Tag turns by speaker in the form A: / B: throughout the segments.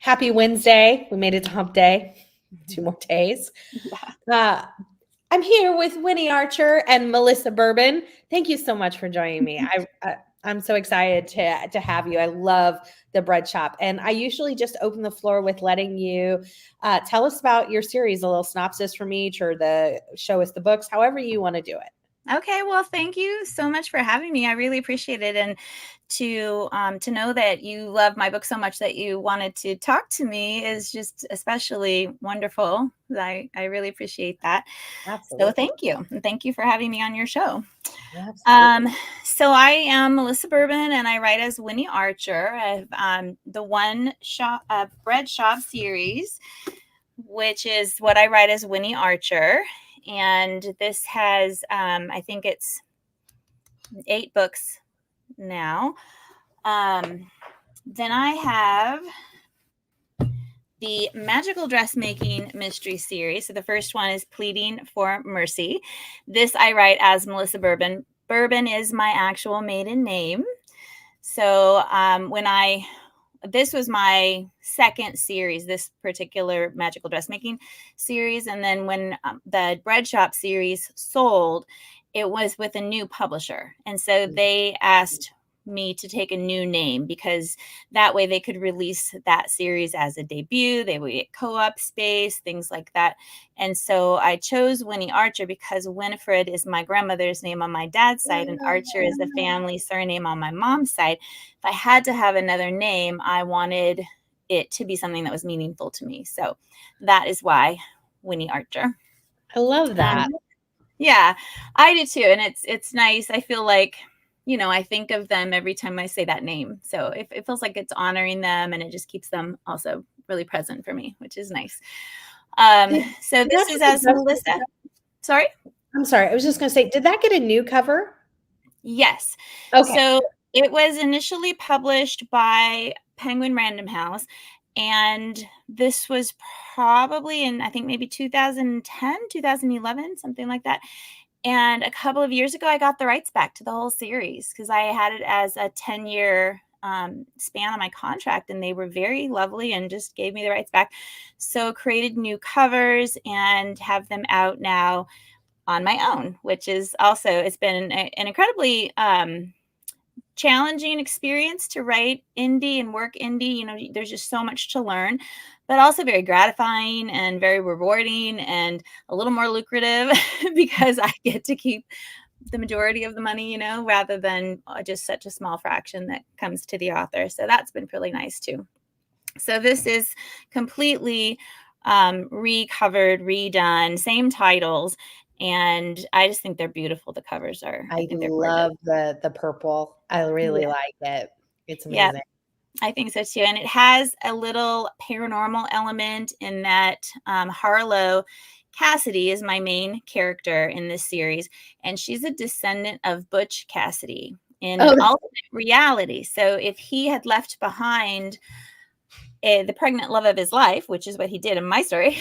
A: Happy Wednesday. We made it to hump day. 2 more days. Uh, I'm here with Winnie Archer and Melissa Bourbon. Thank you so much for joining me. I'm so excited to have you. I love the bread shop. And I usually just open the floor with letting you tell us about your series, a little synopsis from each, or show us the books, however you want to do it.
B: Okay, well, thank you so much for having me. I really appreciate it, and to know that you love my book so much that you wanted to talk to me is just especially wonderful. I really appreciate that.
A: Absolutely.
B: So thank you, and thank you for having me on your show.
A: Absolutely.
B: So I am Melissa Bourbon, and I write as Winnie Archer. I have the One Shop Bread Shop series, which is what I write as Winnie Archer. And this has, I think it's 8 books now. Then I have the Magical Dressmaking Mystery Series. So the first one is Pleading for Mercy. This I write as Melissa Bourbon. Bourbon is my actual maiden name. So this was my second series, this particular Magical Dressmaking series. And then when the Bread Shop series sold, it was with a new publisher. And so they asked me to take a new name because that way they could release that series as a debut. They would get co-op space, things like that. And so I chose Winnie Archer because Winifred is my grandmother's name on my dad's side, and Archer is the family surname on my mom's side. If I had to have another name, I wanted it to be something that was meaningful to me. So that is why Winnie Archer.
A: I love that.
B: Yeah, I do too. And it's nice. I feel like, I think of them every time I say that name. So it feels like it's honoring them, and it just keeps them also really present for me, which is nice. So this is as Melissa. Sorry?
A: I'm sorry. I was just going to say, did that get a new cover?
B: Yes.
A: Okay.
B: So it was initially published by Penguin Random House, and this was probably in, I think, maybe 2010, 2011, something like that. And a couple of years ago, I got the rights back to the whole series because I had it as a 10-year span on my contract, and they were very lovely and just gave me the rights back. So created new covers and have them out now on my own, which is also, it's been an incredibly challenging experience to write indie and work indie. There's just so much to learn, but also very gratifying and very rewarding and a little more lucrative because I get to keep the majority of the money, rather than just such a small fraction that comes to the author. So that's been really nice too. So this is completely recovered, redone, same titles. And I just think they're beautiful. The covers are.
A: I love the purple. I really like it. It's amazing.
B: Yeah, I think so too. And it has a little paranormal element in that Harlow Cassidy is my main character in this series, and she's a descendant of Butch Cassidy in an alternate reality. So if he had left behind the pregnant love of his life, which is what he did in my story,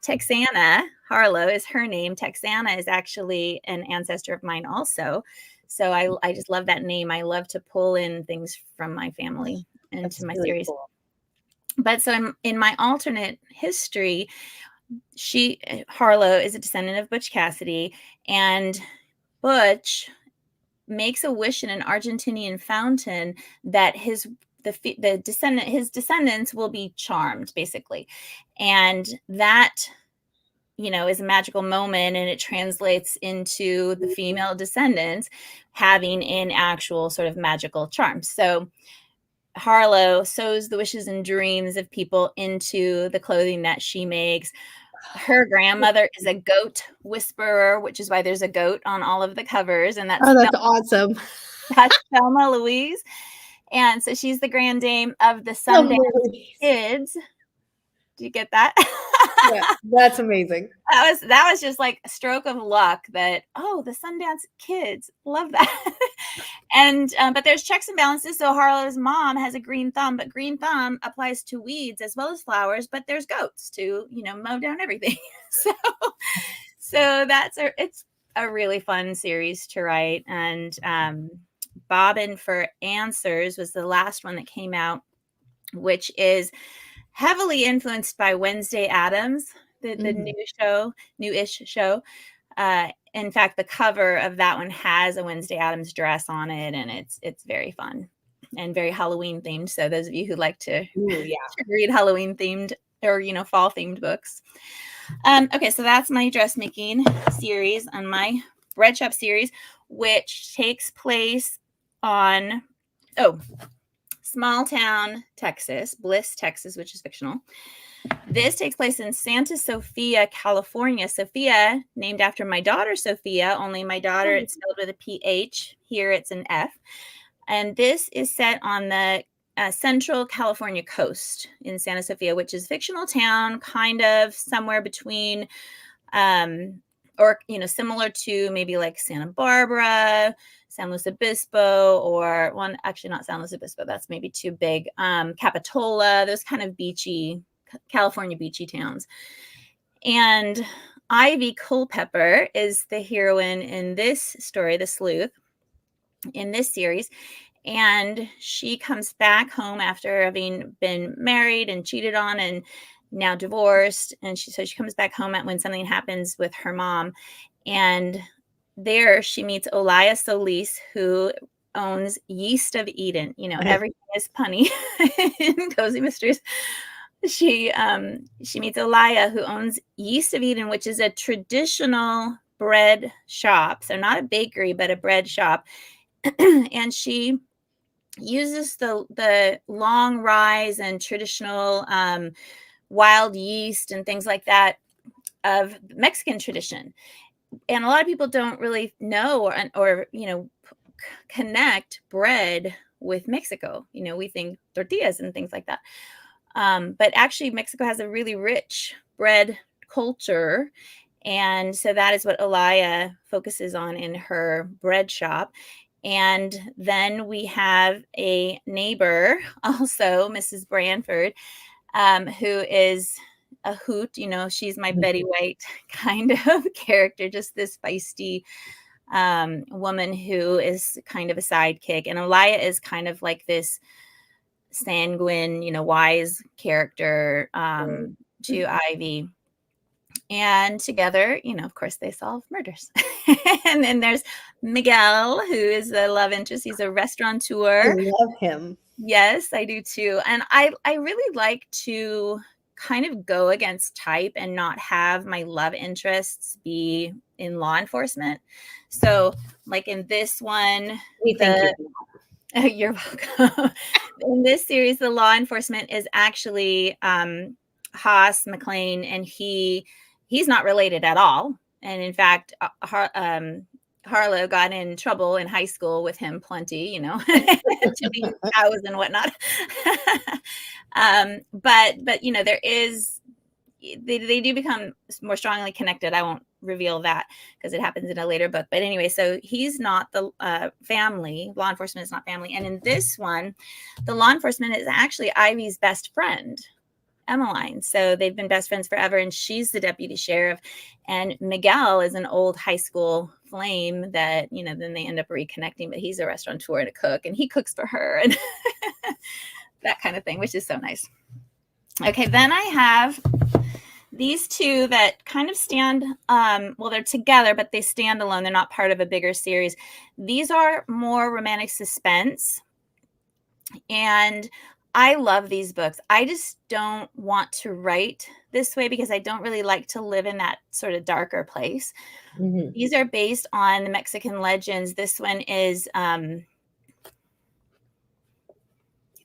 B: Texana Harlow is her name. Texana is actually an ancestor of mine also. So I just love that name. I love to pull in things from my family into my series. Cool. But so in my alternate history, Harlow is a descendant of Butch Cassidy, and Butch makes a wish in an Argentinian fountain that his descendants will be charmed, basically. And that is a magical moment, and it translates into the female descendants having an actual sort of magical charm. So Harlow sows the wishes and dreams of people into the clothing that she makes. Her grandmother is a goat whisperer, which is why there's a goat on all of the covers. And that's
A: awesome.
B: That's Thelma Louise. And so she's the grand dame of the Sundance Kids. Do you get that?
A: Yeah, that's amazing.
B: That was just like a stroke of luck that, the Sundance Kids, love that. And but there's checks and balances. So Harlow's mom has a green thumb, but green thumb applies to weeds as well as flowers, but there's goats to, mow down everything. So it's a really fun series to write. And Bobbin for Answers was the last one that came out which is heavily influenced by Wednesday Addams, the newish show. In fact, the cover of that one has a Wednesday Addams dress on it, and it's very fun and very Halloween themed. So those of you who like to read Halloween themed or fall themed books. Okay, so that's my dressmaking series and my bread shop series, which takes place on small town Texas, Bliss, Texas, which is fictional. This takes place in Santa Sophia, California. Sophia, named after my daughter Sophia, only my daughter, it's spelled with a PH. Here it's an F. And this is set on the central California coast in Santa Sophia, which is a fictional town, kind of somewhere between, or, similar to maybe like Santa Barbara, San Luis Obispo, or one, actually not San Luis Obispo, that's maybe too big. Capitola, those kind of beachy, California beachy towns. And Ivy Culpepper is the heroine in this story, the sleuth, in this series. And she comes back home after having been married and cheated on and now divorced. And so she comes back home when something happens with her mom. And there she meets Olaya Solis, who owns Yeast of Eden. Everything is punny in Cozy Mysteries. She meets Olaya, who owns Yeast of Eden, which is a traditional bread shop. So not a bakery, but a bread shop. And she uses the long rise and traditional wild yeast and things like that of Mexican tradition. And a lot of people don't really know or connect bread with Mexico. We think tortillas and things like that. But actually, Mexico has a really rich bread culture. And so that is what Olaya focuses on in her bread shop. And then we have a neighbor, also Mrs. Branford, who is a hoot. She's my Betty White kind of character, just this feisty woman who is kind of a sidekick. And Olaya is kind of like this sanguine, wise character to Ivy. And together, of course, they solve murders. And then there's Miguel, who is the love interest. He's a restaurateur.
A: I love him.
B: Yes, I do too. And I really like to kind of go against type and not have my love interests be in law enforcement. So like in this one, you're welcome. In this series, the law enforcement is actually Haas McLean, and he's not related at all. And in fact, Harlow got in trouble in high school with him plenty, to be cows and whatnot. But there is, they do become more strongly connected. I won't reveal that because it happens in a later book. But anyway, so he's not the family. Law enforcement is not family. And in this one, the law enforcement is actually Ivy's best friend, Emmeline. So they've been best friends forever, and she's the deputy sheriff. And Miguel is an old high school flame that, then they end up reconnecting, but he's a restaurateur and a cook, and he cooks for her and that kind of thing, which is so nice. Okay, then I have these two that kind of stand, they're together, but they stand alone. They're not part of a bigger series. These are more romantic suspense. And I love these books. I just don't want to write this way because I don't really like to live in that sort of darker place. Mm-hmm. These are based on the Mexican legends. This one is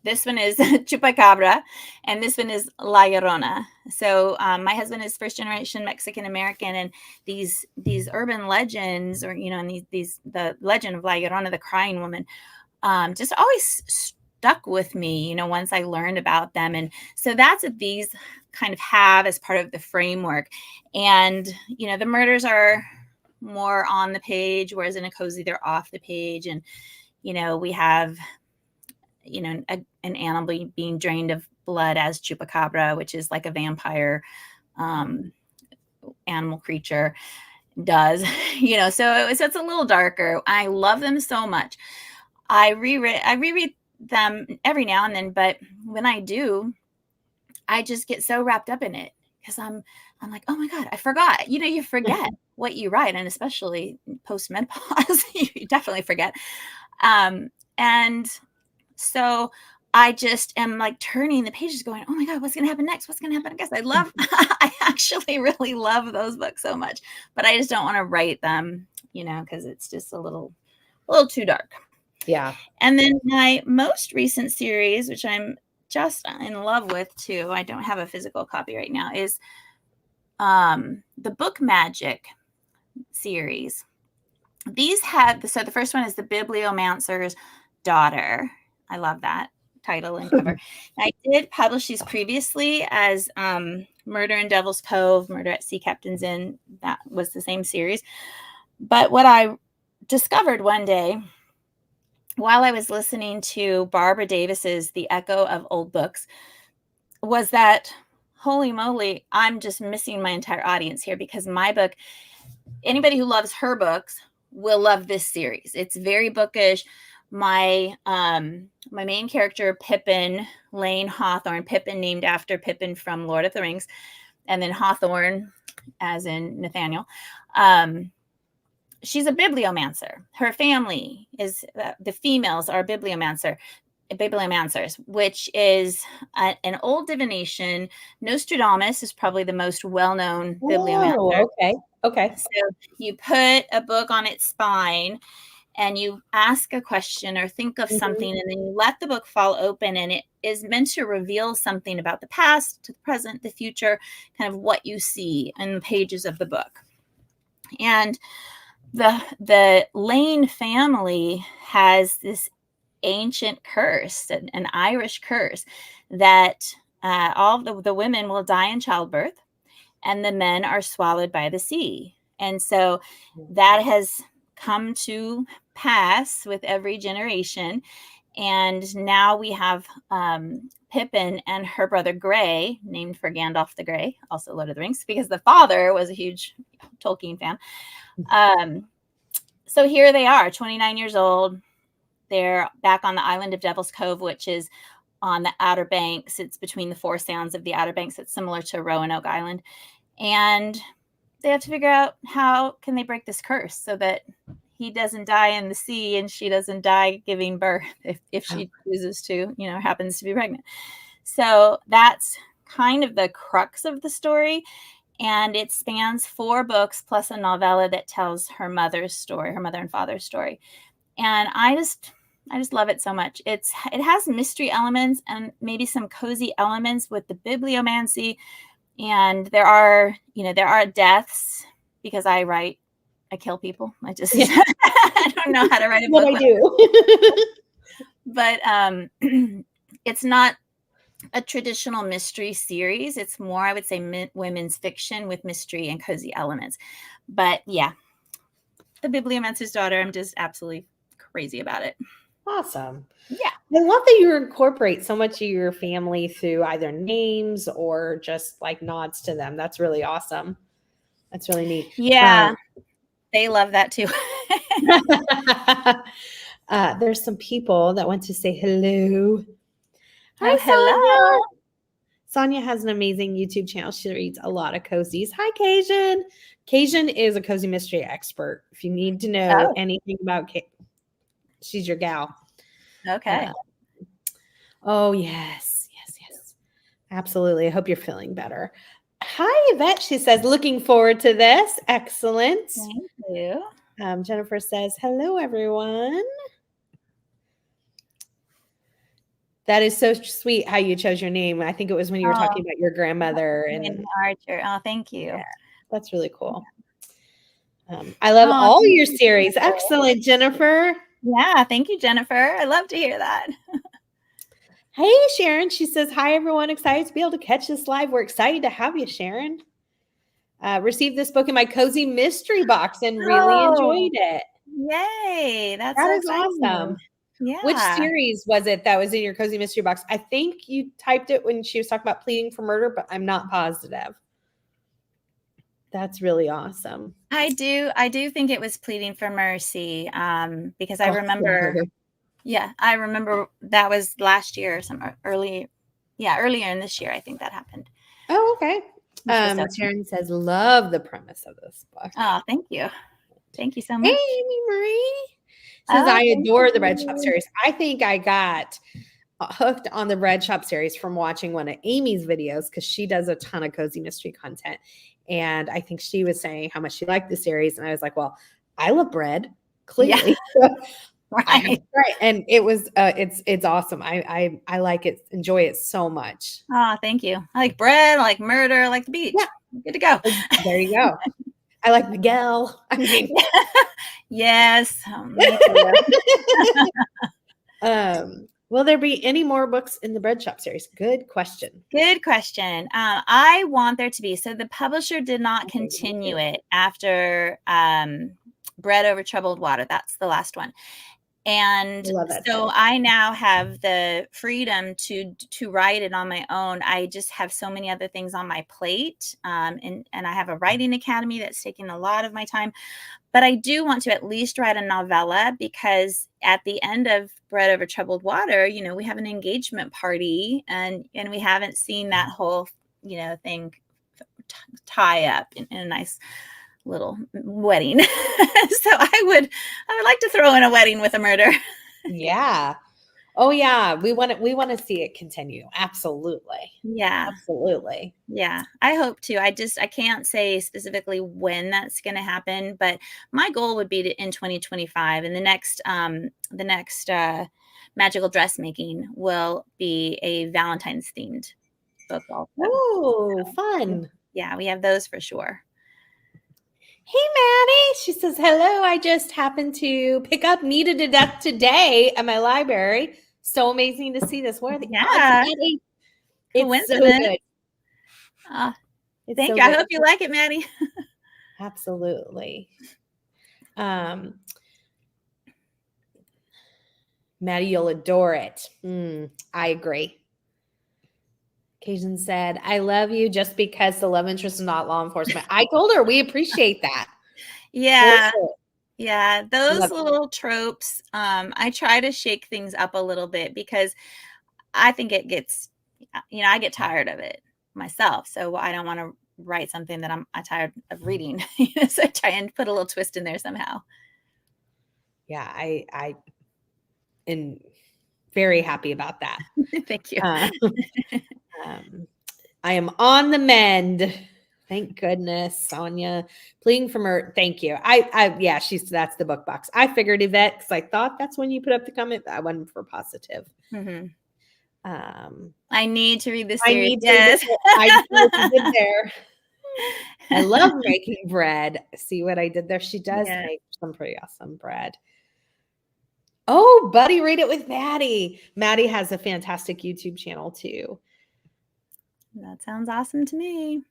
B: Chupacabra, and this one is La Llorona. So my husband is first generation Mexican American, and these urban legends, or and the legend of La Llorona, the crying woman, just always stuck with me, once I learned about them. And so that's what these kind of have as part of the framework. And, the murders are more on the page, whereas in a cozy, they're off the page. And, we have, an animal being drained of blood as Chupacabra, which is like a vampire animal creature does, so it's a little darker. I love them so much. I reread them every now and then, but when I do, I just get so wrapped up in it because I'm like, oh my God, I forgot. You forget what you write, and especially post-menopause, you definitely forget. And so I just am like turning the pages going, oh my God, what's going to happen next? What's going to happen next? I actually really love those books so much, but I just don't want to write them, because it's just a little too dark.
A: Yeah.
B: And then my most recent series, which I'm just in love with too, I don't have a physical copy right now, is the Book Magic series. So the first one is The Bibliomancer's Daughter. I love that title and cover. I did publish these previously as Murder in Devil's Cove, Murder at Sea Captain's Inn. That was the same series. But what I discovered one day while I was listening to Barbara Davis's The Echo of Old Books was that, holy moly, I'm just missing my entire audience here, because my book, anybody who loves her books will love this series. It's very bookish. My main character, Pippin, Lane Hawthorne, Pippin named after Pippin from Lord of the Rings, and then Hawthorne as in Nathaniel. She's a bibliomancer. Her family is, the females are bibliomancers, which is an old divination. Nostradamus is probably the most well-known bibliomancer.
A: Okay.
B: So you put a book on its spine and you ask a question or think of something, and then you let the book fall open, and it is meant to reveal something about the past, to the present, the future, kind of what you see in the pages of the book. And the Lane family has this ancient curse, an Irish curse, that all the women will die in childbirth and the men are swallowed by the sea. And so that has come to pass with every generation. And now we have Pippin and her brother Gray, named for Gandalf the Grey, also Lord of the Rings, because the father was a huge Tolkien fan. So here they are, 29 years old. They're back on the island of Devil's Cove, which is on the Outer Banks. It's between the Four Sounds of the Outer Banks. It's similar to Roanoke Island. And they have to figure out how can they break this curse so that he doesn't die in the sea and she doesn't die giving birth if she chooses to, happens to be pregnant. So that's kind of the crux of the story. And it spans 4 books plus a novella that tells her mother's story, her mother and father's story. And I just love it so much. It has mystery elements and maybe some cozy elements with the bibliomancy. And there are deaths because I kill people. I don't know how to write a book.
A: What I do.
B: But it's not a traditional mystery series. It's more, I would say, women's fiction with mystery and cozy elements. But yeah, The Bibliomancer's Daughter, I'm just absolutely crazy about it.
A: Awesome.
B: Yeah.
A: I love that you incorporate so much of your family through either names or just like nods to them. That's really awesome. That's really neat.
B: Yeah. They love that too.
A: There's some people that want to say hello. Hi,
B: hello.
A: Sonia has an amazing YouTube channel. She reads a lot of cozies. Hi, Cajun. Cajun is a cozy mystery expert. If you need to know anything about she's your gal.
B: Okay.
A: Oh, yes. Absolutely. I hope you're feeling better. Hi, Yvette. She says, looking forward to this. Excellent.
B: Thank you.
A: Jennifer says, hello, everyone. That is so sweet how you chose your name. I think it was when you were talking about your grandmother.
B: Winnie Archer. Oh, thank you.
A: Yeah, that's really cool. I love all your series. Excellent, Jennifer.
B: Yeah, thank you, Jennifer. I love to hear that.
A: Hey, Sharon. She says, hi, everyone. Excited to be able to catch this live. We're excited to have you, Sharon. Received this book in my cozy mystery box and really enjoyed it.
B: Yay. That
A: is awesome.
B: Yeah.
A: Which series was it that was in your cozy mystery box? I think you typed it when she was talking about pleading for murder, but I'm not positive. That's really awesome.
B: I do think it was Pleading for Mercy, because I remember, I remember that was last year, some early Yeah, earlier in this year, I think that happened.
A: Oh, okay. Sharon says, love the premise of this book.
B: Oh, thank you. Thank you so much.
A: Hey, Amy Marie says, I adore the Bread Shop series. I think I got hooked on the Bread Shop series from watching one of Amy's videos because she does a ton of cozy mystery content. And I think she was saying how much she liked the series. And I was like, well, I love bread, clearly.
B: Yeah. Right.
A: Right. And it was it's awesome. I like it, enjoy it so much.
B: Oh, thank you. I like bread, I like murder, I like the beach.
A: Yeah.
B: Good to go.
A: There you go. I like Miguel. I mean,
B: yes.
A: Will there be any more books in the Bread Shop series? Good question.
B: Good question. I want there to be. So the publisher did not continue it after Bread Over Troubled Water. That's the last one. And so I now have the freedom to write it on my own. I just have so many other things on my plate. And I have a writing academy that's taking a lot of my time. But I do want to at least write a novella because at the end of Bread Over Troubled Water, you know, we have an engagement party and we haven't seen that whole, you know, thing tie up in a nice little wedding. So I would like to throw in a wedding with a murder.
A: Yeah. Oh yeah. We want to see it continue. Absolutely.
B: Yeah.
A: Absolutely.
B: Yeah. I hope to. I can't say specifically when that's going to happen, but my goal would be in 2025 and the next magical dressmaking will be a Valentine's themed book also.
A: Oh, fun.
B: Yeah, we have those for sure.
A: Hey, Maddie. She says, hello. I just happened to pick up Needed to Death today at my library. So amazing to see this. What are the odds, Maddie? It's so good.
B: Thank you. I hope you like it, Maddie.
A: Absolutely. Maddie, you'll adore it. I agree. Cajun said, I love you just because the love interest is not law enforcement. I told her we appreciate that.
B: Yeah. Yeah. Those little tropes. I try to shake things up a little bit because I think it gets, you know, I get tired of it myself. So I don't want to write something that I'm tired of reading. So I try and put a little twist in there somehow.
A: Yeah. I am very happy about that.
B: Thank you.
A: I am on the mend. Thank goodness, Sonia. Pleading from her. Thank you. Yeah, that's the book box. I figured Yvette because I thought that's when you put up the comment. I wasn't for positive.
B: Mm-hmm. I need to read this series.
A: I need to. I did there. I love making bread. See what I did there? She does make some pretty awesome bread. Oh, buddy, read it with Maddie. Maddie has a fantastic YouTube channel too.
B: That sounds awesome to me.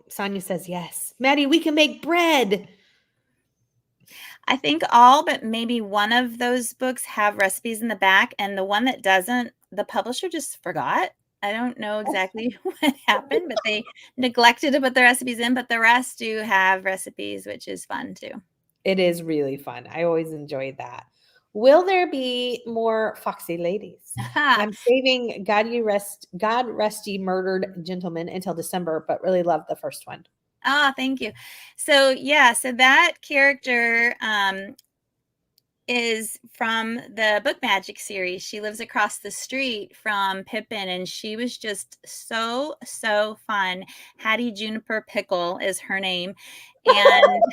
A: Sonia says yes. Maddie, we can make bread.
B: I think all but maybe one of those books have recipes in the back, and the one that doesn't, the publisher just forgot. I don't know exactly what happened, but they neglected to put the recipes in, but the rest do have recipes, which is fun too.
A: It is really fun. I always enjoy that. Will there be more Foxy Ladies? I'm saving God Rest Ye Murdered Gentlemen until December, but really love the first one.
B: Thank you. So that character is from the Book Magic series. She lives across the street from Pippin, and she was just so fun. Hattie Juniper Pickle is her name. And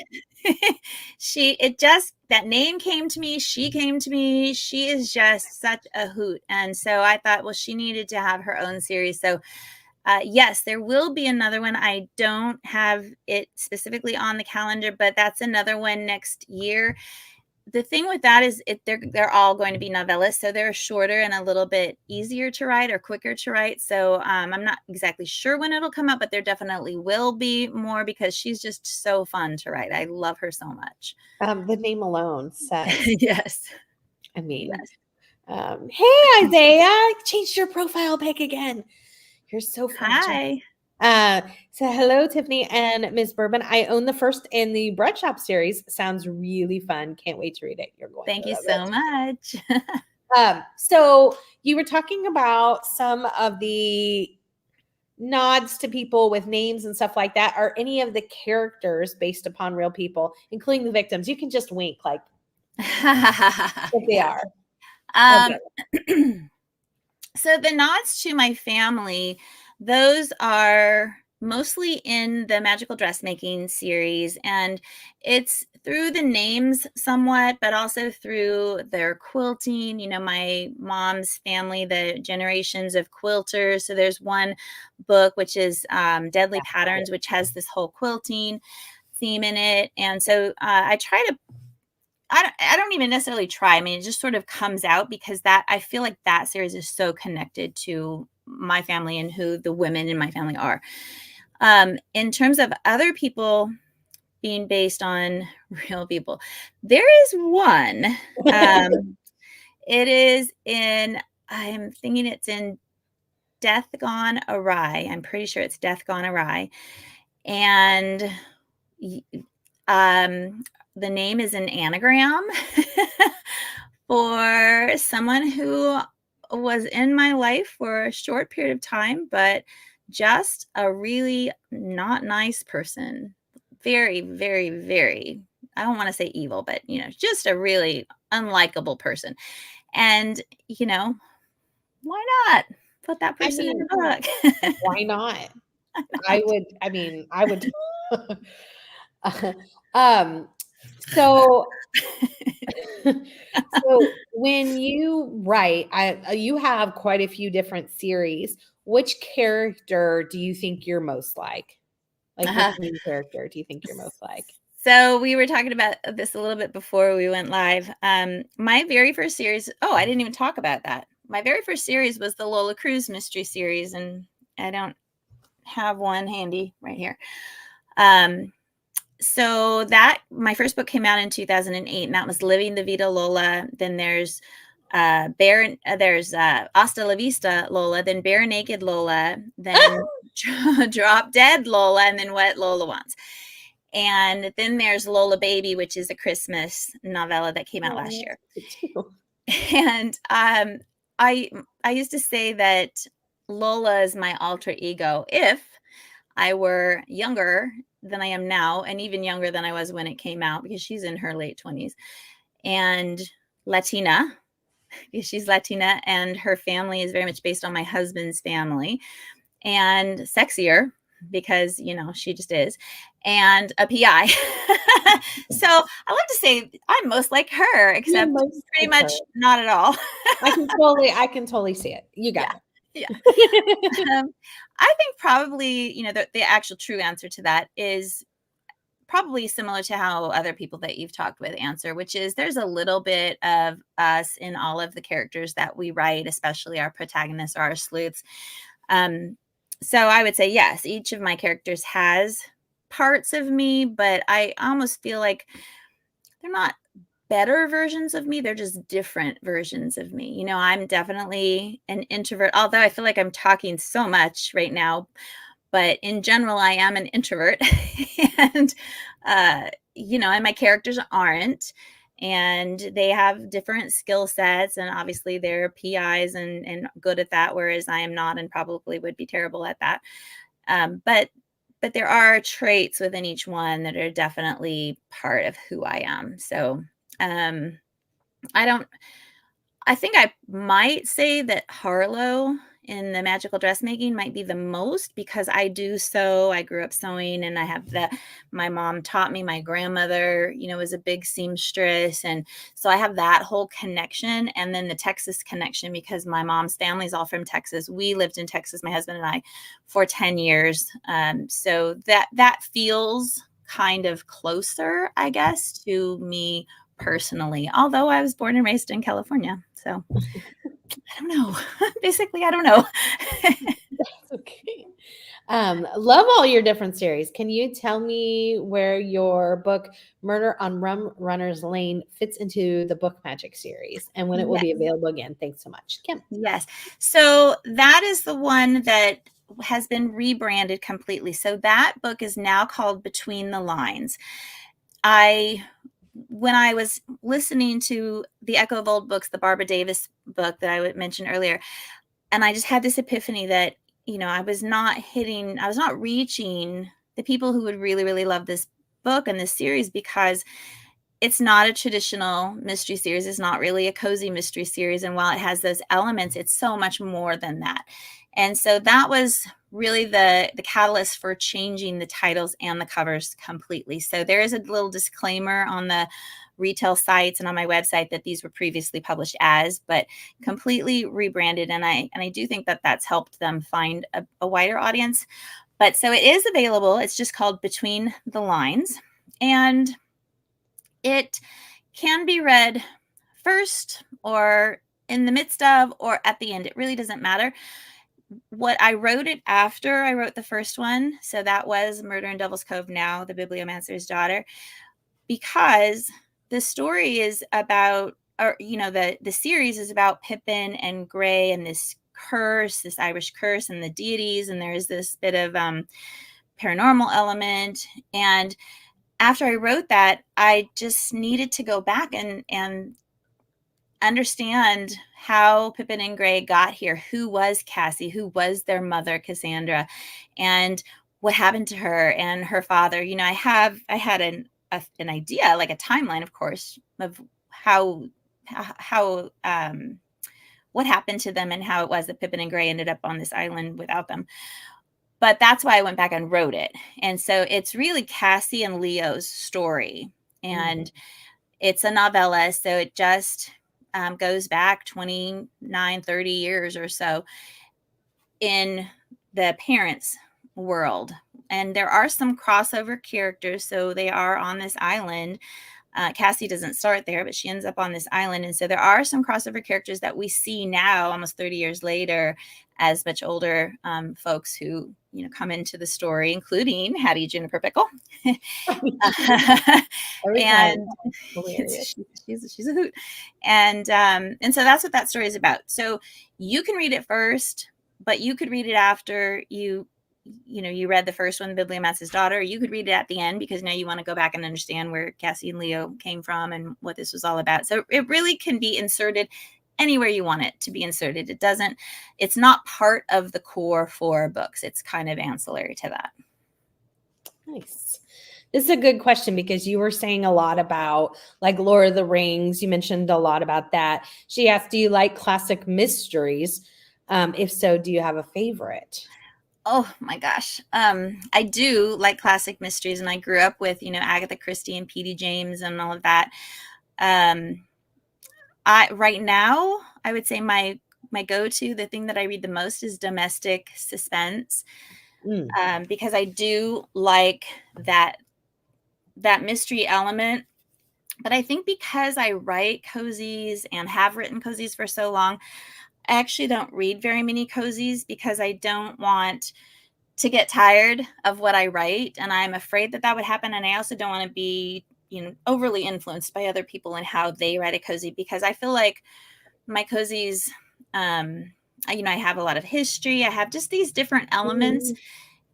B: that name came to me. She came to me. She is just such a hoot. And so I thought, well, she needed to have her own series. So yes, there will be another one. I don't have it specifically on the calendar, but that's another one next year. The thing with that is they're all going to be novellas, so they're shorter and a little bit easier to write or quicker to write. So I'm not exactly sure when it'll come up, but there definitely will be more because she's just so fun to write. I love her so much.
A: The name alone says
B: yes.
A: I mean, yes. Hey Isaiah, changed your profile pic again. You're so fun.
B: Hi.
A: So hello, Tiffany and Ms. Bourbon. I own the first in the Bread Shop series. Sounds really fun. Can't wait to read it. You're going.
B: Thank you so much.
A: So you were talking about some of the nods to people with names and stuff like that. Are any of the characters based upon real people, including the victims? You can just wink like if they
B: Yeah.
A: are.
B: Um, so the nods to my family, those are mostly in the magical dressmaking series, and it's through the names somewhat, but also through their quilting. You know, my mom's family, the generations of quilters. So there's one book which is Deadly Patterns, which has this whole quilting theme in it, and so I try to I don't even necessarily try. I mean, it just sort of comes out because that I feel like that series is so connected to my family and who the women in my family are. In terms of other people being based on real people, there is one. It is in, I'm thinking it's in Death Gone Awry. I'm pretty sure it's Death Gone Awry. And um, the name is an anagram for someone who was in my life for a short period of time, but just a really not nice person. Very, very, very, I don't want to say evil, but, you know, just a really unlikable person. And, you know, why not put that person in the book?
A: Why not? I would. um, so, so when you write, you have quite a few different series. Which character do you think you're most like? Like, which main character do you think you're most like?
B: So we were talking about this a little bit before we went live. My very first series, I didn't even talk about that. My very first series was the Lola Cruz mystery series, and I don't have one handy right here. So that my first book came out in 2008, and that was Living the Vida Lola. Then there's there's Hasta La Vista Lola, then Bare Naked Lola, then Drop Dead Lola, and then What Lola Wants. And then there's Lola Baby, which is a Christmas novella that came out last year. And I used to say that Lola is my alter ego if I were younger than I am now, and even younger than I was when it came out, because she's in her late 20s, and Latina, because she's Latina, and her family is very much based on my husband's family, and sexier because, you know, she just is, and a PI. So I love to say I'm most like her, except pretty much not at all.
A: I can totally see it. You got it.
B: Yeah. I think probably, you know, the actual true answer to that is probably similar to how other people that you've talked with answer, which is there's a little bit of us in all of the characters that we write, especially our protagonists or our sleuths. So I would say, yes, each of my characters has parts of me, but I almost feel like they're not better versions of me. They're just different versions of me. You know, I'm definitely an introvert, although I feel like I'm talking so much right now, but in general, I am an introvert. And, you know, and my characters aren't, and they have different skill sets, and obviously they're PIs and good at that, whereas I am not and probably would be terrible at that. But there are traits within each one that are definitely part of who I am. So I think I might say that Harlow in the magical dressmaking might be the most, because I do sew. I grew up sewing, and I have my mom taught me. My grandmother, you know, was a big seamstress. And so I have that whole connection. And then the Texas connection, because my mom's family is all from Texas. We lived in Texas, my husband and I, for 10 years. So that feels kind of closer, I guess, to me personally, although I was born and raised in California. So I don't know. Basically, I don't know.
A: Okay. Love all your different series. Can you tell me where your book Murder on Rum Runner's Lane fits into the Book Magic series and when it will be available again? Thanks so much, Kim.
B: Yes. So that is the one that has been rebranded completely. So that book is now called Between the Lines. I when I was listening to The Echo of Old Books, the Barbara Davis book that I mentioned earlier, and I just had this epiphany that, I was not reaching the people who would really, really love this book and this series, because it's not a traditional mystery series. It's not really a cozy mystery series. And while it has those elements, it's so much more than that. And so that was really the catalyst for changing the titles and the covers completely. So there is a little disclaimer on the retail sites and on my website that these were previously published as, but completely rebranded. And I do think that that's helped them find a wider audience. But so it is available. It's just called Between the Lines. And it can be read first or in the midst of or at the end. It really doesn't matter. What I wrote it after I wrote the first one, so that was Murder in Devil's Cove Now, the Bibliomancer's Daughter, because the story is about, or the series is about Pippin and Gray and this curse, this Irish curse, and the deities, and there's this bit of paranormal element. And after I wrote that, I just needed to go back and understand how Pippin and Gray got here. Who was Cassie? Who was their mother, Cassandra? And what happened to her and her father? I had an idea, like a timeline, of course, of how what happened to them and how it was that Pippin and Gray ended up on this island without them. But that's why I went back and wrote it. And so it's really Cassie and Leo's story. And it's a novella. So it just goes back 29, 30 years or so in the parents' world. And there are some crossover characters. So they are on this island. Cassie doesn't start there, but she ends up on this island. And so there are some crossover characters that we see now, almost 30 years later, as much older folks who, come into the story, including Hattie Juniper Pickle. And she's a hoot. And so that's what that story is about. So you can read it first, but you could read it after you read the first one, Bibliomancer's Daughter. You could read it at the end because now you want to go back and understand where Cassie and Leo came from and what this was all about. So it really can be inserted anywhere you want it to be inserted. It's not part of the core 4 books. It's kind of ancillary to that.
A: Nice. This is a good question because you were saying a lot about like Lord of the Rings. You mentioned a lot about that. She asked, do you like classic mysteries? If so, do you have a favorite?
B: Oh my gosh. I do like classic mysteries, and I grew up with, Agatha Christie and P.D. James and all of that. Right now, I would say my go-to, the thing that I read the most is domestic suspense, because I do like that mystery element. But I think because I write cozies and have written cozies for so long, I actually don't read very many cozies because I don't want to get tired of what I write. And I'm afraid that would happen. And I also don't want to be, overly influenced by other people and how they write a cozy, because I feel like my cozies, I have a lot of history. I have just these different elements.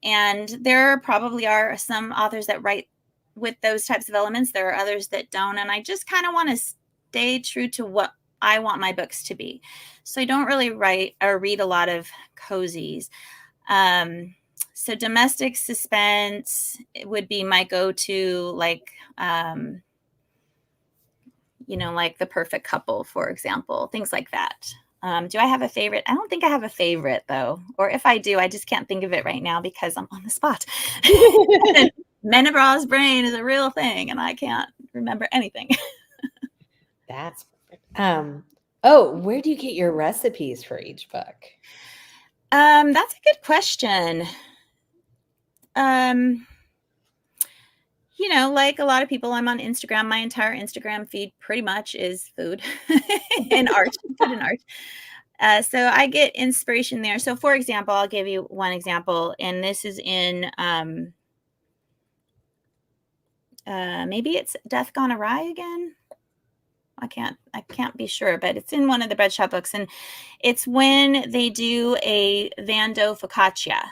B: And there probably are some authors that write with those types of elements. There are others that don't. And I just kind of want to stay true to what I want my books to be. So I don't really write or read a lot of cozies. So domestic suspense would be my go-to, like, like The Perfect Couple, for example, things like that. Do I have a favorite? I don't think I have a favorite, though. Or if I do, I just can't think of it right now because I'm on the spot. Menabraw's brain is a real thing, and I can't remember anything.
A: That's perfect. Where do you get your recipes for each book?
B: That's a good question. Like a lot of people, I'm on Instagram. My entire Instagram feed pretty much is food and art, food and art. So I get inspiration there. So for example, I'll give you one example, and this is in, maybe it's Death Gone Awry again. I can't be sure, but it's in one of the bread shop books. And it's when they do a Vando focaccia.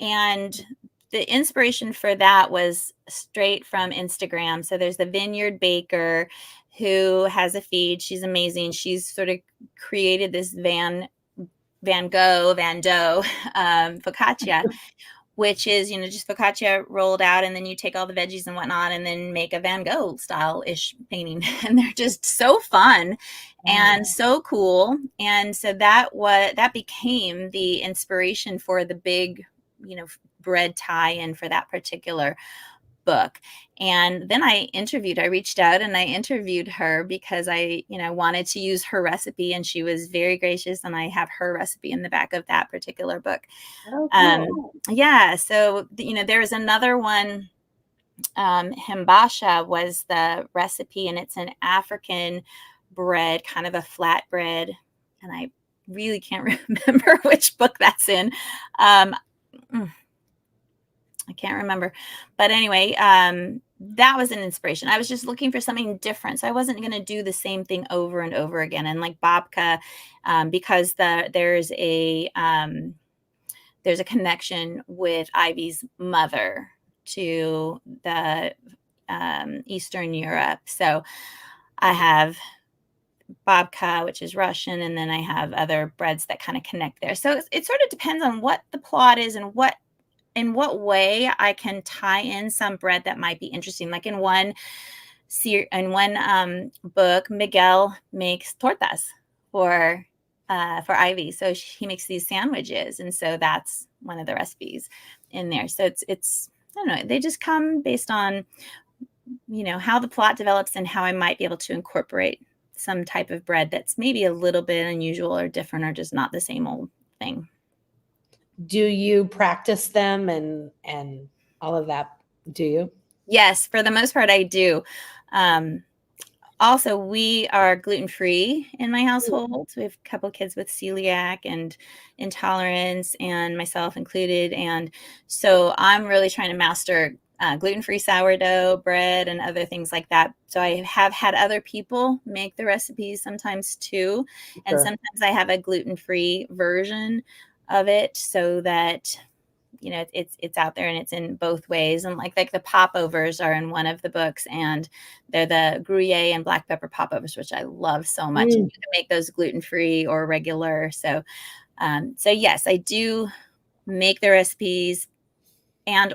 B: And the inspiration for that was straight from Instagram. So there's the Vineyard Baker who has a feed. She's amazing. She's sort of created this Van Doe focaccia, which is, just focaccia rolled out, and then you take all the veggies and whatnot and then make a Van Gogh style-ish painting. And they're just so fun and so cool. And so that became the inspiration for the big, bread tie-in for that particular book. And then I reached out and I interviewed her because I wanted to use her recipe, and she was very gracious, and I have her recipe in the back of that particular book.
A: Oh, cool.
B: Yeah. So, there was another one, himbasha was the recipe, and it's an African bread, kind of a flat bread. And I really can't remember which book that's in. I can't remember. But anyway, that was an inspiration. I was just looking for something different. So I wasn't going to do the same thing over and over again. And like babka, because there's a connection with Ivy's mother to the Eastern Europe. So I have babka, which is Russian, and then I have other breads that kind of connect there. So it sort of depends on what the plot is and in what way I can tie in some bread that might be interesting. Like in one book, Miguel makes tortas for Ivy. So he makes these sandwiches. And so that's one of the recipes in there. So it's I don't know, they just come based on, how the plot develops and how I might be able to incorporate some type of bread that's maybe a little bit unusual or different or just not the same old thing.
A: Do you practice them and all of that? Do you?
B: Yes, for the most part, I do. Also, we are gluten-free in my household. We have a couple of kids with celiac and intolerance, and myself included. And so I'm really trying to master gluten-free sourdough bread and other things like that. So I have had other people make the recipes sometimes too. And sometimes I have a gluten-free version of it so that it's out there and it's in both ways. And like the popovers are in one of the books, and they're the Gruyere and black pepper popovers, which I love so much. And you can make those gluten-free or regular. So yes, I do make the recipes,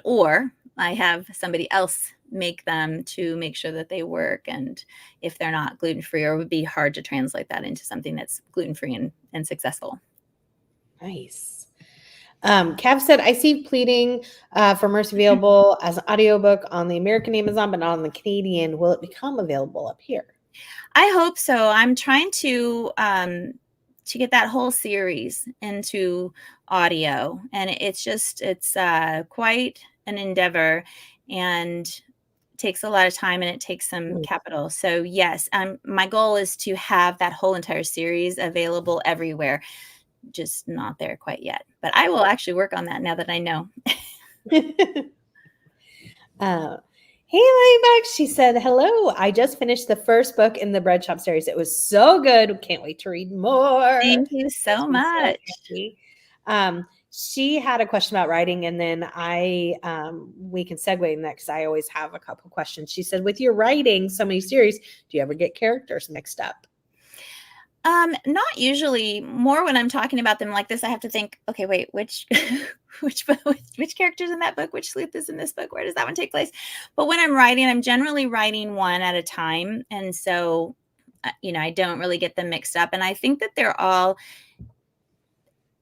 B: or I have somebody else make them to make sure that they work. And if they're not gluten-free, or it would be hard to translate that into something that's gluten-free and successful.
A: Nice. Cav said, I see Pleading for Mercy available as an audiobook on the American Amazon, but not on the Canadian. Will it become available up here?
B: I hope so. I'm trying to get that whole series into audio, and it's quite an endeavor, and takes a lot of time, and it takes some capital. So yes, my goal is to have that whole entire series available everywhere. Just not there quite yet, but I will actually work on that now that I know.
A: Hey, Layback, she said, hello. I just finished the first book in the Bread Shop series. It was so good. Can't wait to read more.
B: Thank you so much.
A: She had a question about writing, and then we can segue in that because I always have a couple questions. She said, with your writing so many series, do you ever get characters mixed up?
B: Not usually. More when I'm talking about them like this, I have to think, okay, wait, which character's in that book? Which sleuth is in this book? Where does that one take place? But when I'm writing, I'm generally writing one at a time. And so, I don't really get them mixed up. And I think that they're all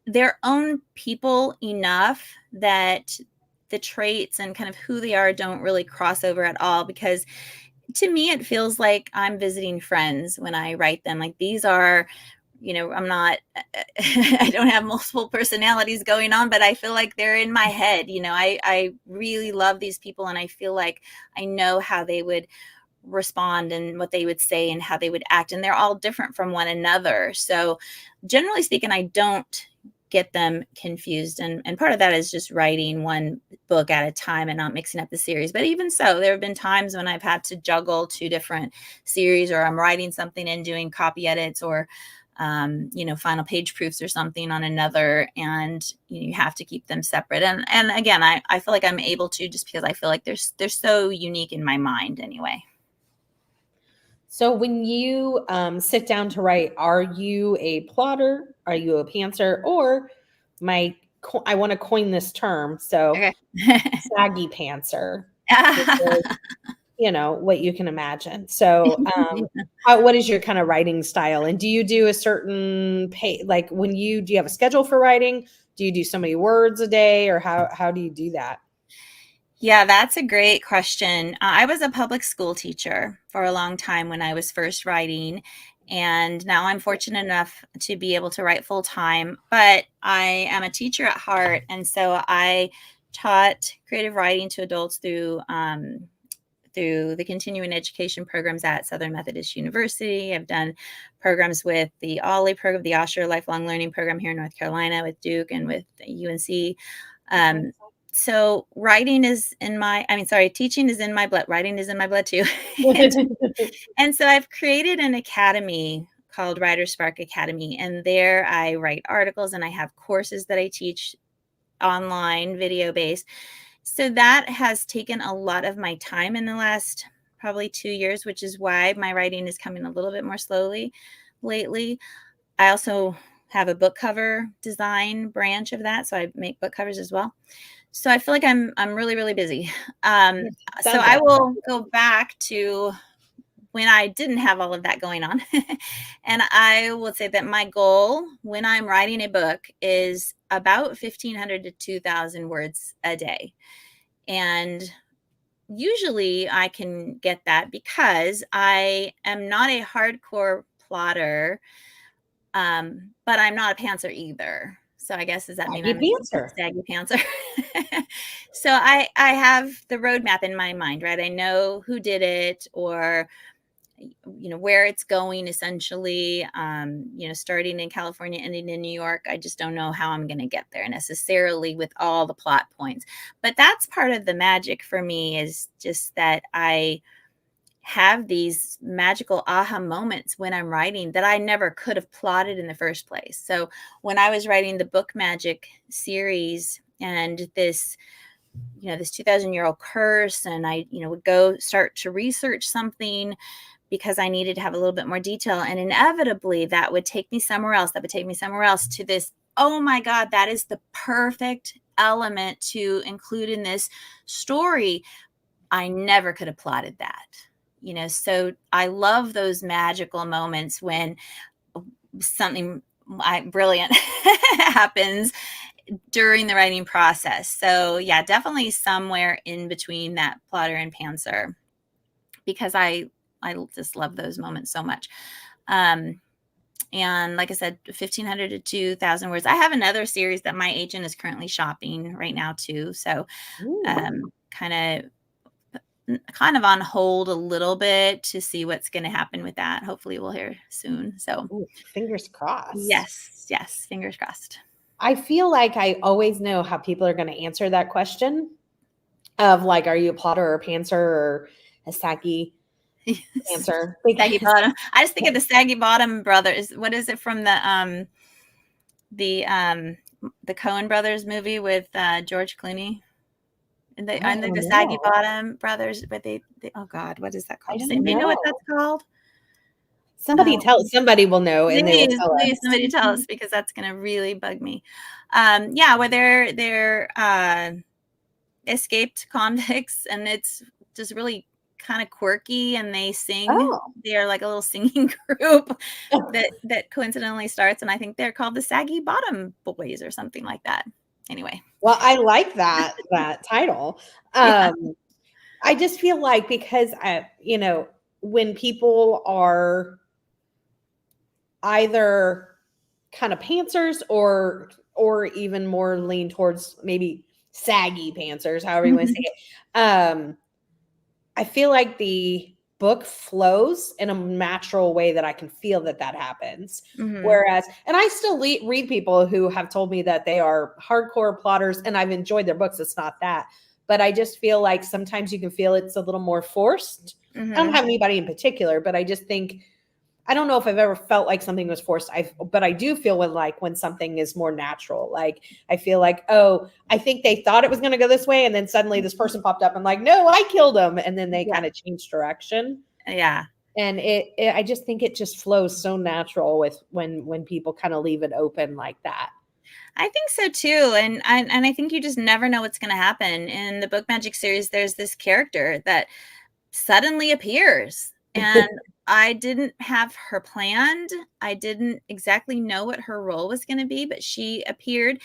B: their own people enough that the traits and kind of who they are don't really cross over at all, because to me, it feels like I'm visiting friends when I write them. Like these are, I'm not, I don't have multiple personalities going on, but I feel like they're in my head. I really love these people, and I feel like I know how they would respond and what they would say and how they would act. And they're all different from one another. So generally speaking, I don't get them confused. And part of that is just writing one book at a time and not mixing up the series. But even so, there have been times when I've had to juggle two different series, or I'm writing something and doing copy edits, or final page proofs or something on another, and you have to keep them separate. And again, I feel like I'm able to, just because I feel like they're so unique in my mind anyway.
A: So when you sit down to write, are you a plotter? Are you a pantser? Or I want to coin this term. So
B: Okay.
A: saggy pantser, what you can imagine. So what is your kind of writing style? And do you do a certain do you have a schedule for writing? Do you do so many words a day, or how do you do that?
B: Yeah, that's a great question. I was a public school teacher for a long time when I was first writing, and now I'm fortunate enough to be able to write full time, but I am a teacher at heart. And so I taught creative writing to adults through the continuing education programs at Southern Methodist University. I've done programs with the OLLI program, the Osher Lifelong Learning Program here in North Carolina with Duke and with UNC. So teaching is in my blood. Writing is in my blood too. And so I've created an academy called Writer Spark Academy. And there I write articles, and I have courses that I teach online, video based. So that has taken a lot of my time in the last probably 2 years, which is why my writing is coming a little bit more slowly lately. I also have a book cover design branch of that. So I make book covers as well. So I feel like I'm really, really busy. So I will go back to when I didn't have all of that going on. And I will say that my goal when I'm writing a book is about 1,500 to 2,000 words a day. And usually I can get that because I am not a hardcore plotter, but I'm not a pantser either. So I guess, does that mean I'm a saggy pantser? So I have the roadmap in my mind, right? I know who did it, or where it's going, essentially. Starting in California, ending in New York. I just don't know how I'm going to get there necessarily with all the plot points. But that's part of the magic for me, is just that I have these magical aha moments when I'm writing that I never could have plotted in the first place. So when I was writing the Book Magic series and this 2,000-year-old curse, and I, would go start to research something because I needed to have a little bit more detail, and inevitably that would take me somewhere else. That would take me somewhere else to this, oh my God, that is the perfect element to include in this story. I never could have plotted that. So I love those magical moments when something brilliant happens during the writing process. So yeah, definitely somewhere in between that plotter and pantser, because I just love those moments so much. And like I said, 1,500 to 2,000 words. I have another series that my agent is currently shopping right now too. So kind of on hold a little bit to see what's going to happen with that. Hopefully we'll hear soon. So
A: fingers crossed.
B: Yes. Fingers crossed.
A: I feel like I always know how people are going to answer that question of like, are you a plotter or a pantser or a saggy pantser?
B: Saggy bottom. I just think of the Saggy Bottom brothers. What is it from the Coen brothers movie with George Clooney? And they aren't they the Saggy Bottom brothers, but they oh God, what is that called? Does anybody know what that's called?
A: Somebody will know, and they will tell us.
B: Please, somebody tell us, because that's going to really bug me. Where they're escaped convicts, and it's just really kind of quirky, and they sing. They are like a little singing group that coincidentally starts, and I think they're called the Saggy Bottom Boys or something like that. Anyway.
A: Well, I like that title. I just feel like, because when people are either kind of pantsers or even more lean towards maybe saggy pantsers, however you want to say it, I feel like the book flows in a natural way that I can feel that happens. Whereas, and I still read people who have told me that they are hardcore plotters, and I've enjoyed their books. It's not that, but I just feel like sometimes you can feel it's a little more forced. I don't have anybody in particular, but I just think I don't know if I've ever felt like something was forced. But I do feel when something is more natural. Like I feel like, oh, I think they thought it was going to go this way, and then suddenly this person popped up and like, no, I killed him, and then they kind of changed direction.
B: Yeah.
A: And I just think it just flows so natural with when people kind of leave it open like that.
B: I think so too, and I think you just never know what's going to happen. In the Book Magic series, there's this character that suddenly appears, and I didn't have her planned. I didn't exactly know what her role was going to be, but she appeared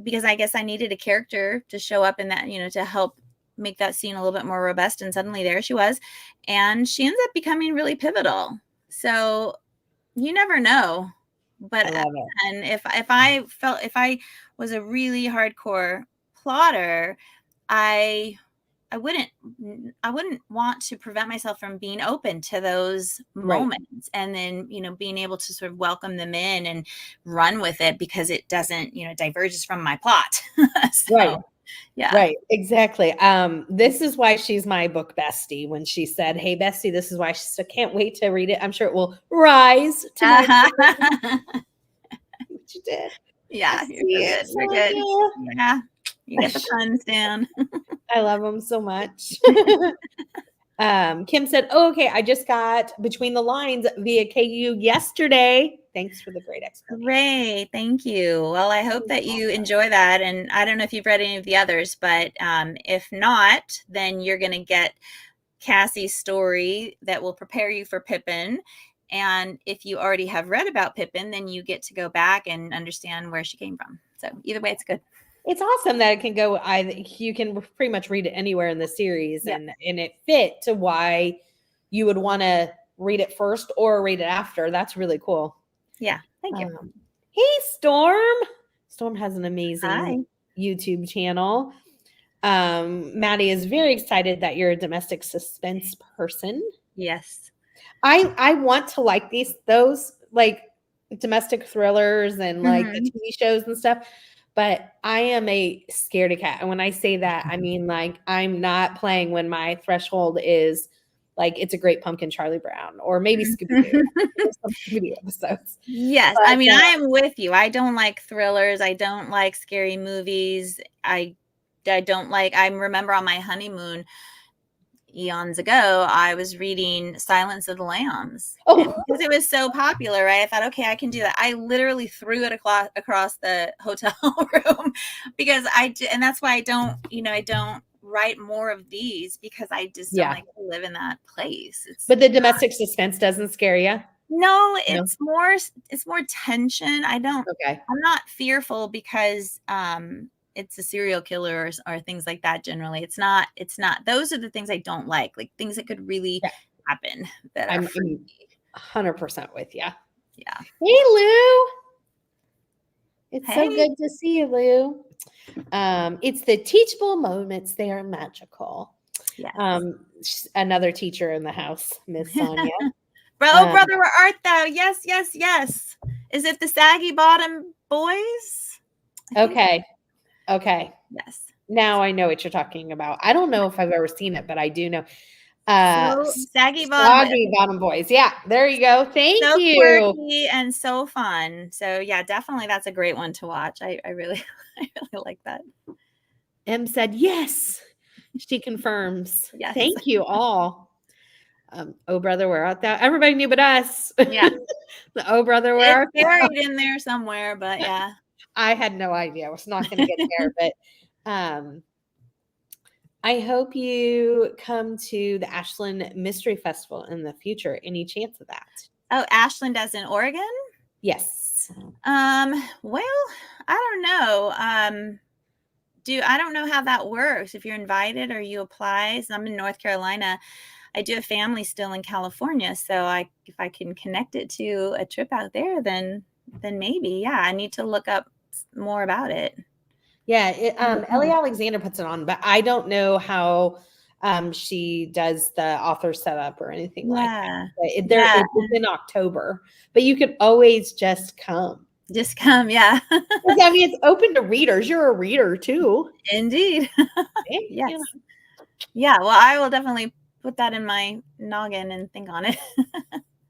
B: because I guess I needed a character to show up in that, to help make that scene a little bit more robust. And suddenly there she was, and she ends up becoming really pivotal. So you never know. But
A: I love it.
B: and if I was a really hardcore plotter, I wouldn't want to prevent myself from being open to those moments, and then, being able to sort of welcome them in and run with it because it doesn't, diverges from my plot. So,
A: right.
B: Yeah.
A: Right. Exactly. This is why she's my book bestie. When she said, "Hey, bestie," this is why she said, "Can't wait to read it. I'm sure it will rise to my." She did.
B: Yeah, you're good. You're good. Yeah, you get the puns down.
A: I love them so much. Kim said, "Oh, okay. I just got Between the Lines via KU yesterday. Thanks for the great explanation."
B: Great. Thank you. Well, I hope that you enjoy that. And I don't know if you've read any of the others, but if not, then you're going to get Cassie's story that will prepare you for Pippin. And if you already have read about Pippin, then you get to go back and understand where she came from. So either way, it's good.
A: It's awesome that it can go. You can pretty much read it anywhere in the series, and it fit to why you would want to read it first or read it after. That's really cool.
B: Yeah, thank you.
A: Hey, Storm. Storm has an amazing YouTube channel. Maddie is very excited that you're a domestic suspense person.
B: Yes.
A: I want to like those like domestic thrillers and like the TV shows and stuff. But I am a scaredy cat. And when I say that, I mean, like, I'm not playing when my threshold is like, It's a Great Pumpkin, Charlie Brown, or maybe Scooby-Doo. Some Scooby-Doo episodes.
B: Yes. But, I mean, I am with you. I don't like thrillers. I don't like scary movies. I remember on my honeymoon eons ago, I was reading Silence of the Lambs because it was so popular. Right? I thought, okay, I can do that. I literally threw it across the hotel room because and that's why I don't write more of these, because I just don't like to live in that place.
A: But the domestic suspense doesn't scare you?
B: No, it's more tension. I'm not fearful because it's a serial killer or things like that. Generally, it's not. Those are the things I don't like things that could really happen. That I'm
A: 100% with you.
B: Yeah.
A: Hey, Lou. It's so good to see you, Lou. It's the teachable moments. They are magical. Yes. Another teacher in the house, Miss Sonia.
B: Brother, where art thou? Yes, yes, yes. Is it the Saggy Bottom Boys?
A: Okay.
B: Yes.
A: Now I know what you're talking about. I don't know if I've ever seen it, but I do know.
B: Saggy
A: Bottom Boys. Yeah, there you go. Thank you.
B: Quirky and so fun. So yeah, definitely that's a great one to watch. I really like that.
A: M said yes. She confirms.
B: Yes.
A: Thank you all. Oh brother, where art thou? Everybody knew but us.
B: Yeah.
A: Oh brother, where art thou?
B: Buried in there somewhere, but yeah.
A: I had no idea. I was not going to get there, but I hope you come to the Ashland Mystery Festival in the future. Any chance of that?
B: Oh, Ashland as in Oregon?
A: Yes.
B: Well, I don't know. I don't know how that works. If you're invited or you apply. So I'm in North Carolina. I do have family still in California. So if I can connect it to a trip out there, then maybe. Yeah, I need to look up more about it.
A: Yeah, Ellie Alexander puts it on, but I don't know how she does the author setup or anything like that. It's in October, but you could always just come.
B: Just come, yeah.
A: I mean, it's open to readers. You're a reader too.
B: Indeed. Yes. Yeah, well, I will definitely put that in my noggin and think on it.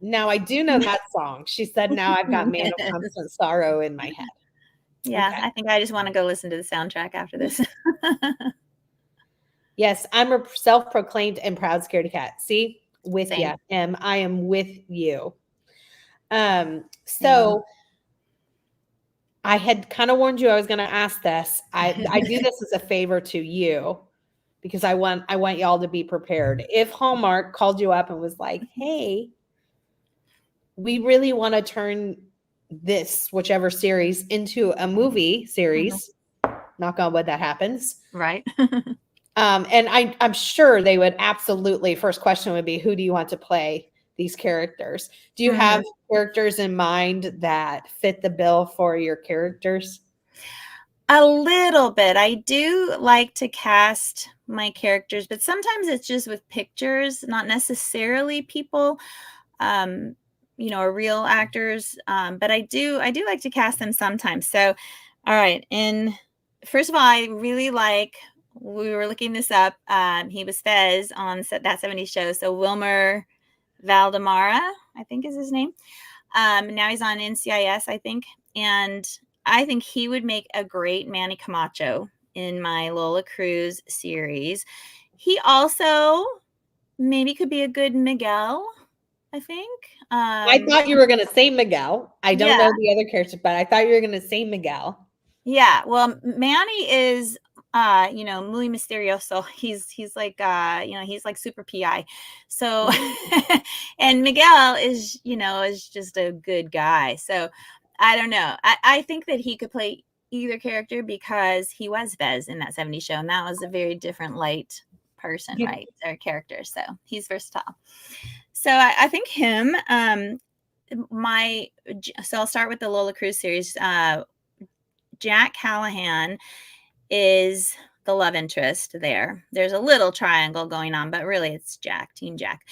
A: Now I do know that song. She said, "Now I've got Man of Constant Sorrow in my head."
B: Yeah,
A: Okay.
B: I think I just want to go listen to the soundtrack after this.
A: Yes, I'm a self-proclaimed and proud scaredy cat. See, with
B: Same.
A: you, I am with you.
B: Same.
A: So I had kind of warned you I was going to ask this. I do this as a favor to you because I want y'all to be prepared. If Hallmark called you up and was like, "Hey, we really want to turn this whichever series into a movie series," knock on wood that happens.
B: Right.
A: And I'm sure they would absolutely, first question would be, who do you want to play these characters? Do you have characters in mind that fit the bill for your characters?
B: A little bit. I do like to cast my characters, but sometimes it's just with pictures, not necessarily people, or real actors. But I do like to cast them sometimes. So, all right. And first of all, I really like. We were looking this up. He was Fez on that 70s show. So Wilmer Valdemara, I think is his name. Now he's on NCIS, I think. And I think he would make a great Manny Camacho in my Lola Cruz series. He also maybe could be a good Miguel, I think.
A: I thought you were going to say Miguel. I don't
B: Yeah.
A: know the other characters, but I thought you were going to say Miguel.
B: Yeah. Well, Manny is muy misterioso. He's like he's like super PI. So and Miguel is just a good guy. So I don't know. I think that he could play either character because he was Vez in that 70s show, and that was a very different light person, right? Or character. So he's versatile. So I think him. So I'll start with the Lola Cruz series. Jack Callahan is the love interest there. There's a little triangle going on, but really it's Team Jack.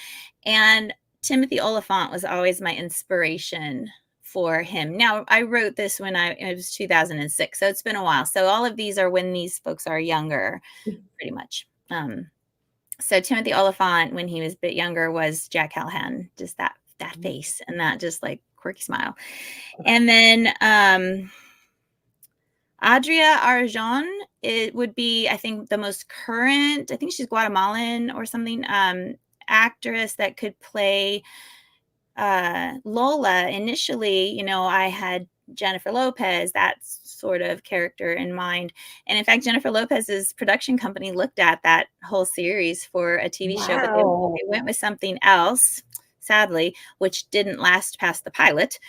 B: And Timothy Oliphant was always my inspiration for him. Now, I wrote this when it was 2006, so it's been a while. So all of these are when these folks are younger, pretty much. So Timothy Oliphant, when he was a bit younger, was Jack Callahan, just that face and that just like quirky smile. And then Adria Arjón, it would be, I think, the most current, I think she's Guatemalan or something, actress that could play Lola. Initially, I had Jennifer Lopez, that sort of character in mind. And in fact, Jennifer Lopez's production company looked at that whole series for a TV show, but they went with something else, sadly, which didn't last past the pilot.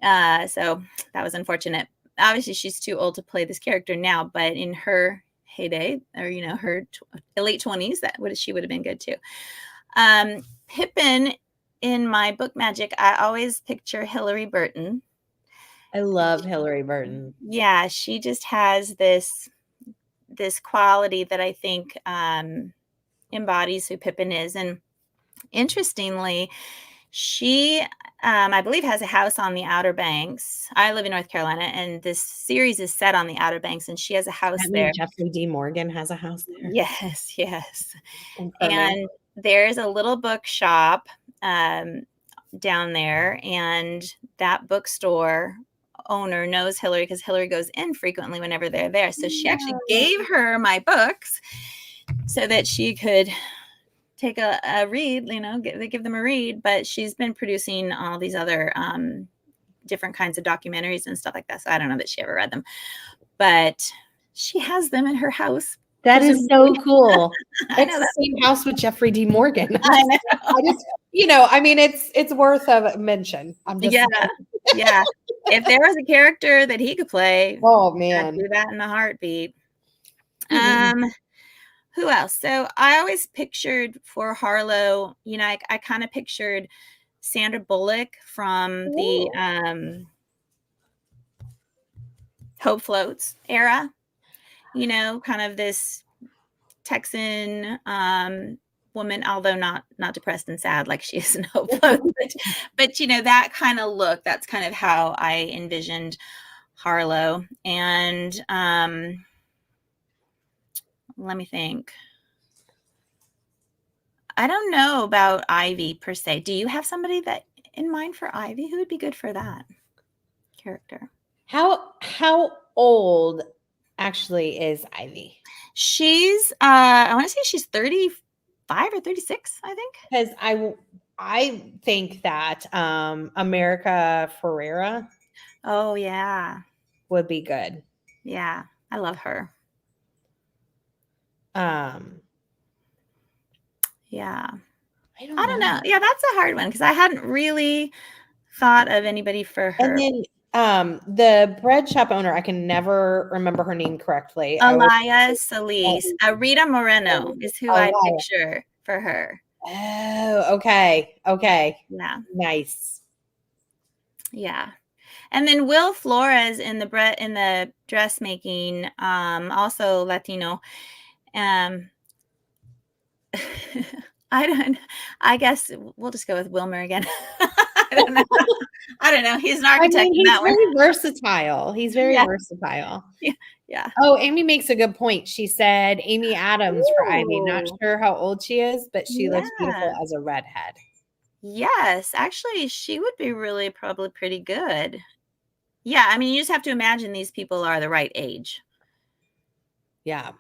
B: So that was unfortunate. Obviously she's too old to play this character now, but in her heyday, or her late 20s, she would have been good too. Pippin, in my book magic, I always picture Hilary Burton.
A: I love Hilary Burton.
B: Yeah, she just has this quality that I think embodies who Pippin is. And interestingly, she, I believe, has a house on the Outer Banks. I live in North Carolina, and this series is set on the Outer Banks, and she has a house there.
A: Jeffrey D. Morgan has a house there.
B: Yes. And there's a little bookshop down there, and that bookstore owner knows Hilary because Hilary goes in frequently whenever they're there. So she actually gave her my books so that she could take a read, they give them a read, but she's been producing all these other different kinds of documentaries and stuff like that. So I don't know that she ever read them, but she has them in her house.
A: That is so cool.
B: It's
A: the same house with Jeffrey D. Morgan.
B: I know.
A: I mean, it's worth a mention. I'm just
B: yeah. If there was a character that he could play,
A: oh man,
B: I'd do that in a heartbeat. Who else? So I always pictured for Harlow, I kind of pictured Sandra Bullock from the Hope Floats era, kind of this Texan woman, although not depressed and sad like she is in Hope Floats, but that kind of look, that's kind of how I envisioned Harlow. And let me think. I don't know about Ivy per se. Do you have somebody that in mind for Ivy. Who would be good for that character?
A: How old actually is Ivy?
B: She's I want to say she's 35 or 36, I think.
A: Because I think that America Ferrera
B: Oh yeah.
A: would be good.
B: Yeah. I love her.
A: Um,
B: Yeah.
A: I
B: I
A: don't
B: don't
A: know.
B: know. Yeah, that's a hard one because I hadn't really thought of anybody for her.
A: And then the bread shop owner, I can never remember her name correctly.
B: Alaya Solis. Rita Moreno is who I
A: Alaya.
B: picture for her.
A: Oh, okay. Okay.
B: Yeah.
A: Nice.
B: Yeah. And then Will Flores in the dressmaking, also Latino. I guess we'll just go with Wilmer again. I don't know. I don't know. He's an architect in
A: he's
B: that one.
A: very versatile. He's very
B: Yeah.
A: versatile.
B: Yeah.
A: Oh, Amy makes a good point. She said Amy Adams for Ivy. Not
B: Ooh.
A: sure how old she is, but she looks beautiful
B: Yeah.
A: as a redhead.
B: Yes, actually, she would be really probably pretty good. Yeah, I mean, you just have to imagine these people are the right age.
A: Yeah.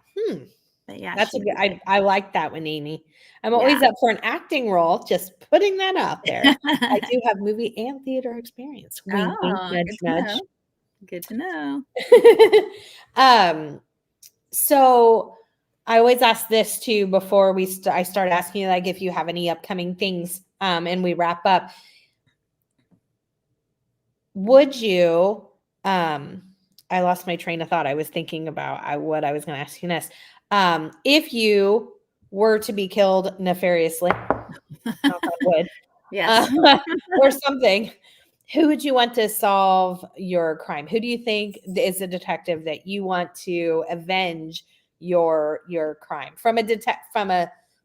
B: But yeah,
A: That's
B: she
A: a
B: would
A: good.
B: be
A: I like that one, Amy. I'm
B: good.
A: always
B: Yeah.
A: up for an acting role. Just putting that out there. I do have movie and theater experience. Wink, wink,
B: Oh,
A: nudge,
B: good to
A: nudge.
B: know. Good to know.
A: So I always ask this too before I start asking you, like, if you have any upcoming things, and we wrap up. Would you? I lost my train of thought. I was thinking about what I was going to ask you next. If you were to be killed nefariously, knock on wood,
B: Yes.
A: or something, who would you want to solve your crime? Who do you think is a detective that you want to avenge your crime from a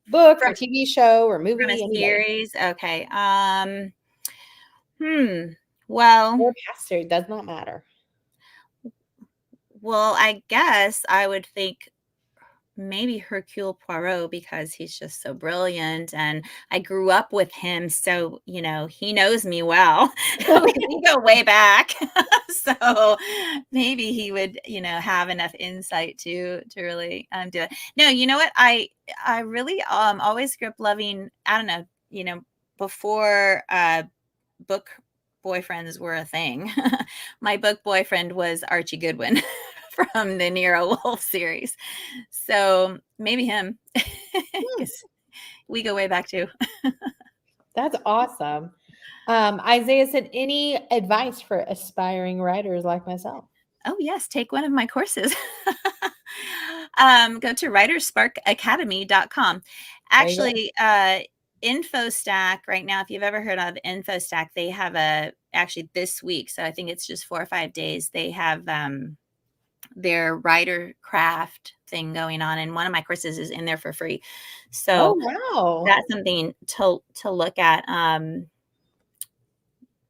A: book or TV show or movie?
B: From a
A: Anybody.
B: series? Okay. Well,
A: Or pastor, does not matter.
B: I guess I would think maybe Hercule Poirot because he's just so brilliant and I grew up with him, so he knows me well. We go way back. So maybe he would have enough insight to really do it. No, you know what, I really always grew up loving, I don't know, before book boyfriends were a thing. My book boyfriend was Archie Goodwin from the Nero Wolfe series. So maybe him. We go way back too.
A: That's awesome. Isaiah said, any advice for aspiring writers like myself?
B: Oh yes, take one of my courses. Go to writersparkacademy.com. Actually, InfoStack right now, if you've ever heard of InfoStack, they have actually this week, so I think it's just 4 or 5 days, they have their writer craft thing going on, and one of my courses is in there for free. So
A: wow,
B: that's something to look at.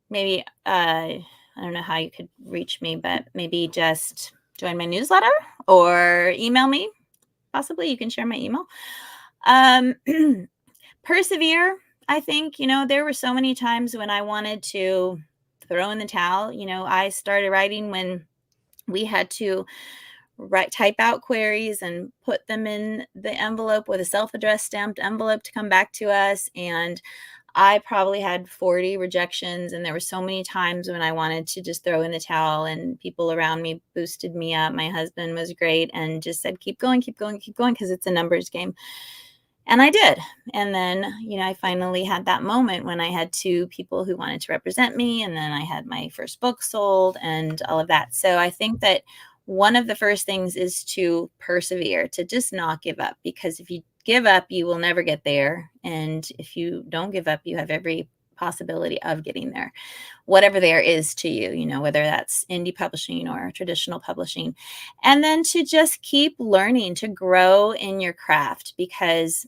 B: Maybe I don't know how you could reach me, but maybe just join my newsletter or email me. Possibly you can share my email. Persevere. I think, there were so many times when I wanted to throw in the towel. I started writing when we had to type out queries and put them in the envelope with a self-addressed stamped envelope to come back to us. And I probably had 40 rejections, and there were so many times when I wanted to just throw in the towel, and people around me boosted me up. My husband was great and just said, keep going, keep going, keep going, because it's a numbers game. And I did. And then, I finally had that moment when I had 2 people who wanted to represent me, and then I had my first book sold and all of that. So I think that one of the first things is to persevere, to just not give up, because if you give up, you will never get there. And if you don't give up, you have every possibility of getting there, whatever there is to you, whether that's indie publishing or traditional publishing. And then to just keep learning, to grow in your craft, because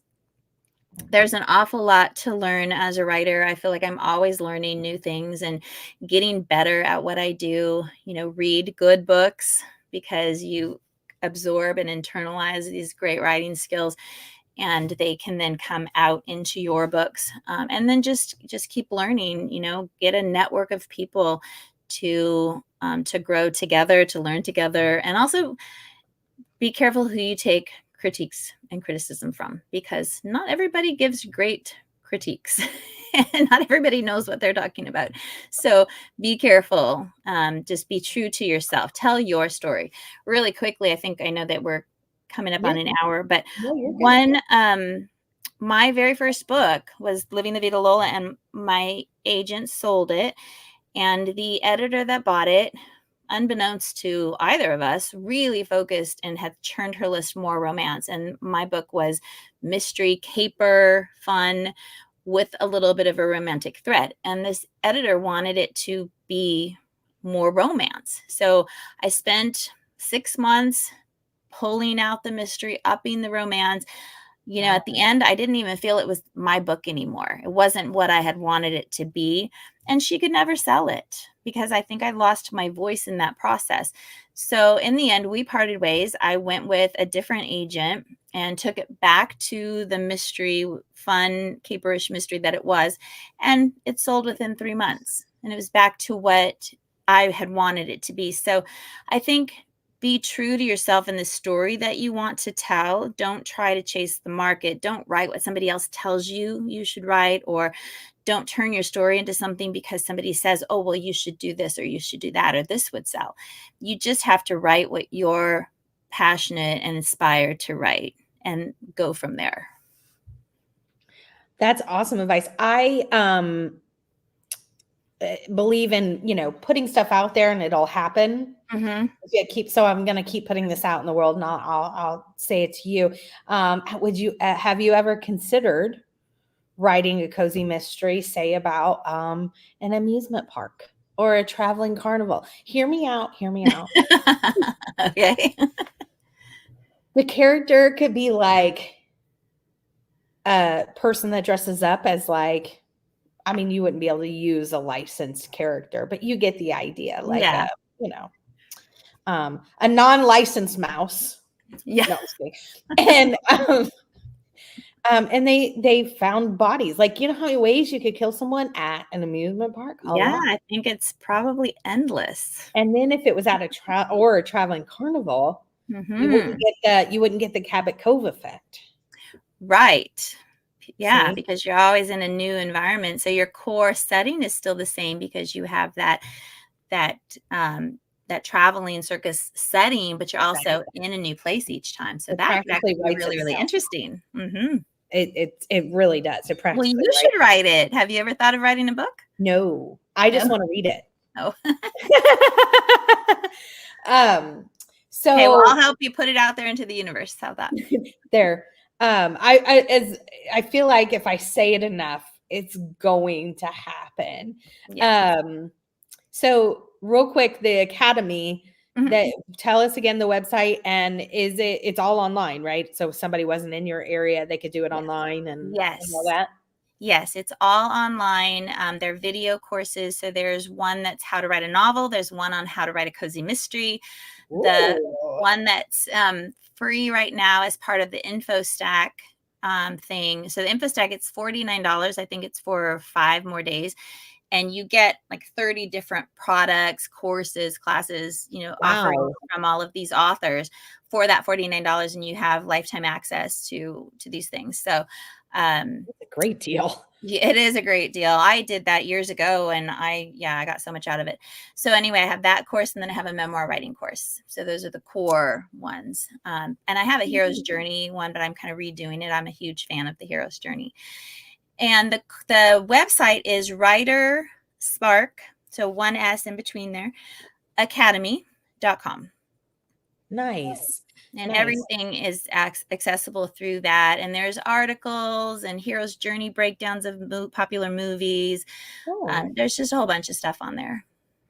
B: there's an awful lot to learn as a writer. I feel like I'm always learning new things and getting better at what I do. Read good books because you absorb and internalize these great writing skills. and they can then come out into your books. And then just keep learning, get a network of people to grow together, to learn together, and also be careful who you take critiques and criticism from, because not everybody gives great critiques and not everybody knows what they're talking about. So be careful. Just be true to yourself. Tell your story. Really quickly, I know that we're coming up on an hour, but my very first book was Living the Vida Lola, and my agent sold it, and the editor that bought it, unbeknownst to either of us, really focused and had churned her list more romance. And my book was mystery, caper, fun, with a little bit of a romantic thread. And this editor wanted it to be more romance. So I spent 6 months pulling out the mystery, upping the romance. At the end, I didn't even feel it was my book anymore. It wasn't what I had wanted it to be. And she could never sell it because I think I lost my voice in that process. So in the end, we parted ways. I went with a different agent and took it back to the mystery, fun, caperish mystery that it was. And it sold within 3 months. And it was back to what I had wanted it to be. So I think be true to yourself in the story that you want to tell. Don't try to chase the market. Don't write what somebody else tells you should write, or don't turn your story into something because somebody says, oh, well, you should do this or you should do that or this would sell. You just have to write what you're passionate and inspired to write and go from there.
A: That's awesome advice. I believe in, putting stuff out there and it'll happen.
B: Mm-hmm.
A: So I'm going to keep putting this out in the world, and I'll say it to you. Have you ever considered writing a cozy mystery, say about an amusement park or a traveling carnival? Hear me out.
B: Okay.
A: The character could be like a person that dresses up as you wouldn't be able to use a licensed character, but you get the idea. A non-licensed mouse.
B: Yeah.
A: No, and and they found bodies. You know how many ways you could kill someone at an amusement park?
B: Yeah, I think it's probably endless.
A: And then if it was at a traveling carnival,
B: mm-hmm.
A: you wouldn't get the Cabot Cove effect.
B: Right. Yeah,
A: See?
B: because you're always in a new environment. So your core setting is still the same because you have that traveling circus setting, but you're also in a new place each time. So that could actually be really, really interesting. Mm-hmm.
A: It really does.
B: Well, you should write it. Have you ever thought of writing a book?
A: No, I just want to read it.
B: Oh.
A: So
B: okay, well, I'll help you put it out there into the universe. How that?
A: There. I feel like if I say it enough, it's going to happen. Yes. So real quick, the Academy, tell us again the website, and it's all online, right? So if somebody wasn't in your area, they could do it online and all that.
B: Yes, it's all online. They're video courses. So there's one that's how to write a novel. There's one on how to write a cozy mystery. Ooh. The one that's free right now as part of the InfoStack thing. So the InfoStack, it's $49. I think it's for 5 more days. And you get 30 different products, courses, classes, offerings from all of these authors for that $49. And you have lifetime access to these things. So
A: it's a great deal.
B: Yeah, it is a great deal. I did that years ago, and I got so much out of it. So anyway, I have that course, and then I have a memoir writing course. So those are the core ones. And I have a hero's journey one, but I'm kind of redoing it. I'm a huge fan of the hero's journey. And the website is Writer Spark, so 1 S in between there, academy.com.
A: Nice.
B: And everything is accessible through that. And there's articles and hero's journey breakdowns of popular movies. There's just a whole bunch of stuff on there.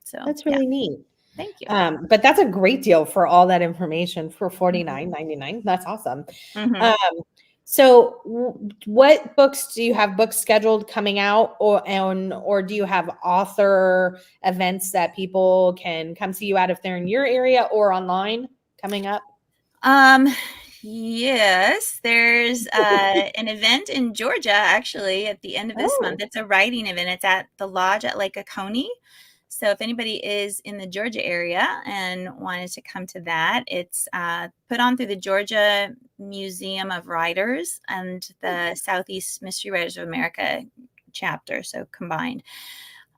B: So
A: that's really neat.
B: Thank you.
A: But that's a great deal for all that information for $49.99. That's awesome. Mm-hmm. So what books do you have scheduled coming out, or do you have author events that people can come see you at if they're in your area or online coming up?
B: Yes, there's an event in Georgia actually at the end of this month. It's a writing event. It's at the Lodge at Lake Oconee. So if anybody is in the Georgia area and wanted to come to that, it's put on through the Georgia Museum of Writers and the Southeast Mystery Writers of America chapter, so combined.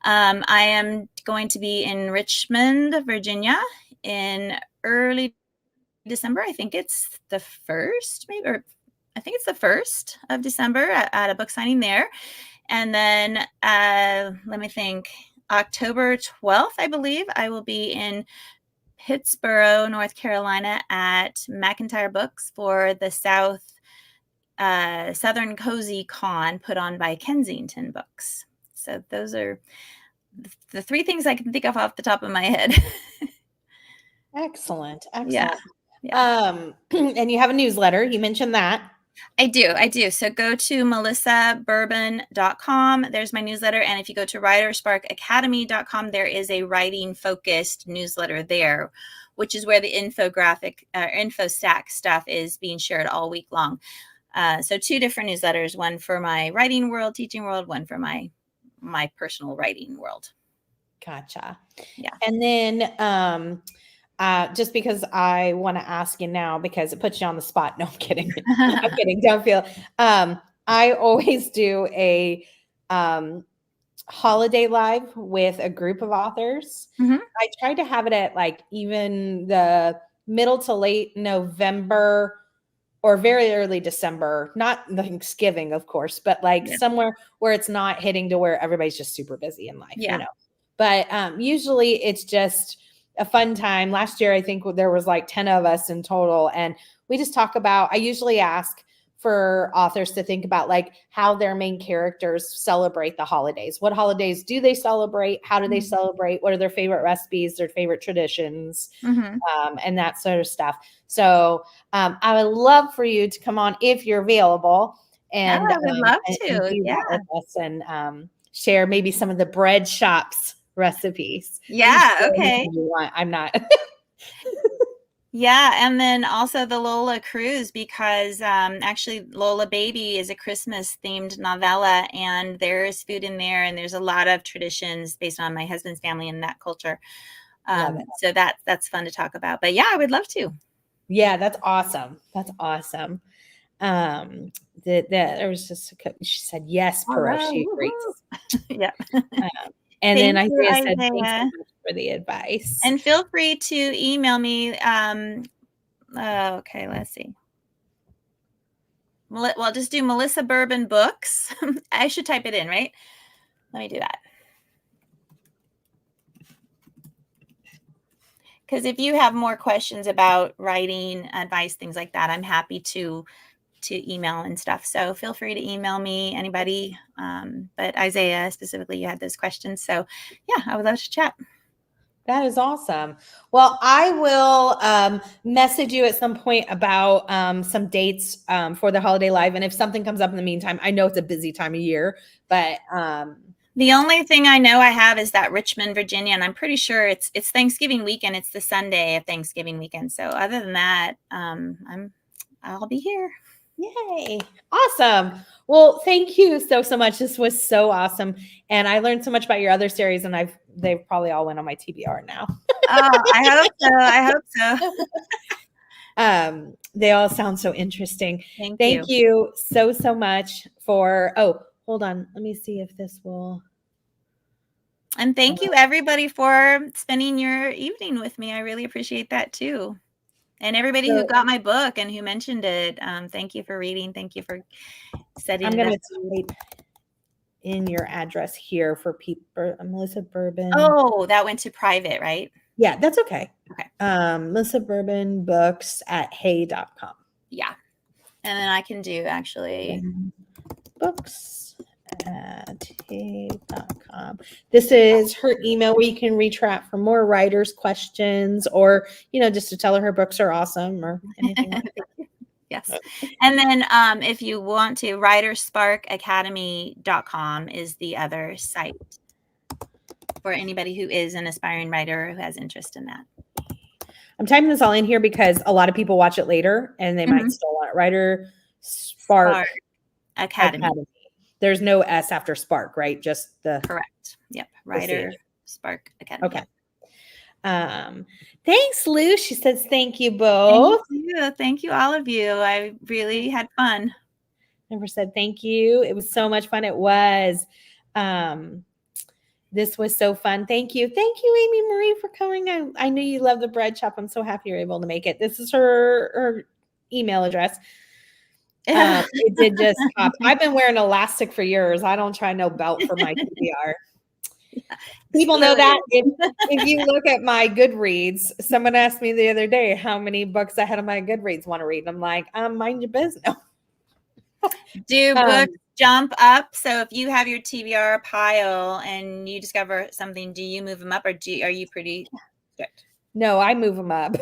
B: I am going to be in Richmond, Virginia in early December. I think it's the 1st, maybe, or I think it's the 1st of December at a book signing there. And then let me think, October 12th, I believe, I will be in Pittsboro, North Carolina at McIntyre Books for the Southern Cozy Con put on by Kensington Books. So those are the 3 things I can think of off the top of my head.
A: Excellent. Excellent.
B: Yeah.
A: And you have a newsletter. You mentioned that.
B: I do. So go to melissabourbon.com. There's my newsletter. And if you go to writersparkacademy.com, there is a writing focused newsletter there, which is where the info stack stuff is being shared all week long. So 2 different newsletters, one for my writing world, teaching world, one for my personal writing world.
A: Gotcha.
B: Yeah.
A: And then just because I want to ask you now, because it puts you on the spot. No, I'm kidding. I'm kidding. Don't feel. I always do a holiday live with a group of authors.
B: Mm-hmm.
A: I tried to have it at like even the middle to late November or very early December, not Thanksgiving, of course, but like somewhere where it's not hitting to where everybody's just super busy in life, you know. But usually it's just a fun time. Last year, I think there was like 10 of us in total. And we just talk about, I usually ask for authors to think about like how their main characters celebrate the holidays. What holidays do they celebrate? How do they celebrate? What are their favorite recipes, their favorite traditions, and that sort of stuff. So I would love for you to come on if you're available. And
B: I would love to.
A: And do that with us and share maybe some of the bread shops recipes.
B: Yeah. Okay.
A: I'm not.
B: Yeah. And then also the Lola Cruz, because actually Lola Baby is a Christmas themed novella and there's food in there and there's a lot of traditions based on my husband's family and that culture. So that's fun to talk about. But yeah, I would love to.
A: Yeah, that's awesome. That's awesome. There was just she said yes, Pearl. She agrees.
B: Yeah.
A: And then Isaiah said, thanks so much for the advice.
B: And feel free to email me. Okay, let's see. Well, just do Melissa Bourbon Books. I should type it in, right? Let me do that. Because if you have more questions about writing advice, things like that, I'm happy to email and stuff. So feel free to email me, anybody. But Isaiah, specifically, you had those questions. So yeah, I would love to chat.
A: That is awesome. Well, I will message you at some point about some dates for the holiday live. And if something comes up in the meantime, I know it's a busy time of year, but
B: the only thing I know I have is that Richmond, Virginia, and I'm pretty sure it's Thanksgiving weekend. It's the Sunday of Thanksgiving weekend. So other than that, I'll be here.
A: Yay. Awesome. Well, thank you so much. This was so awesome. And I learned so much about your other series and they've probably all went on my TBR now.
B: Oh, I hope so.
A: They all sound so interesting.
B: Thank
A: you so much for, hold on. Let me see if this will.
B: And thank you everybody for spending your evening with me. I really appreciate that too. And everybody who got my book and who mentioned it, thank you for reading. Thank you for setting
A: I'm going to type in your address here for people. Melissa Bourbon.
B: Oh, that went to private, right?
A: Yeah, that's okay.
B: Okay.
A: Melissa Bourbon Books at hey.com.
B: Yeah. And then I can do actually
A: books at hey.com. This is her email where you can reach her out for more writers' questions or, just to tell her books are awesome or anything like that.
B: Yes. And then if you want to, writersparkacademy.com is the other site for anybody who is an aspiring writer who has interest in that.
A: I'm typing this all in here because a lot of people watch it later and they might still want it. Writer Spark
B: Academy.
A: There's no S after Spark, right? Just the
B: correct. Yep. Writer Spark Academy.
A: Okay. Thanks, Lou. She says thank you both.
B: Thank you, all of you. I really had fun.
A: Never said thank you. It was so much fun. It was. This was so fun. Thank you. Thank you, Amy Marie, for coming. I knew you love the bread shop. I'm so happy you're able to make it. This is her email address. It did just pop. I've been wearing elastic for years. I don't try no belt for my TBR. People know that. If you look at my Goodreads, someone asked me the other day how many books I had on my Goodreads want to read. And I'm like, mind your business.
B: Do books jump up? So if you have your TBR pile and you discover something, do you move them up, or are you pretty strict?
A: No, I move them up.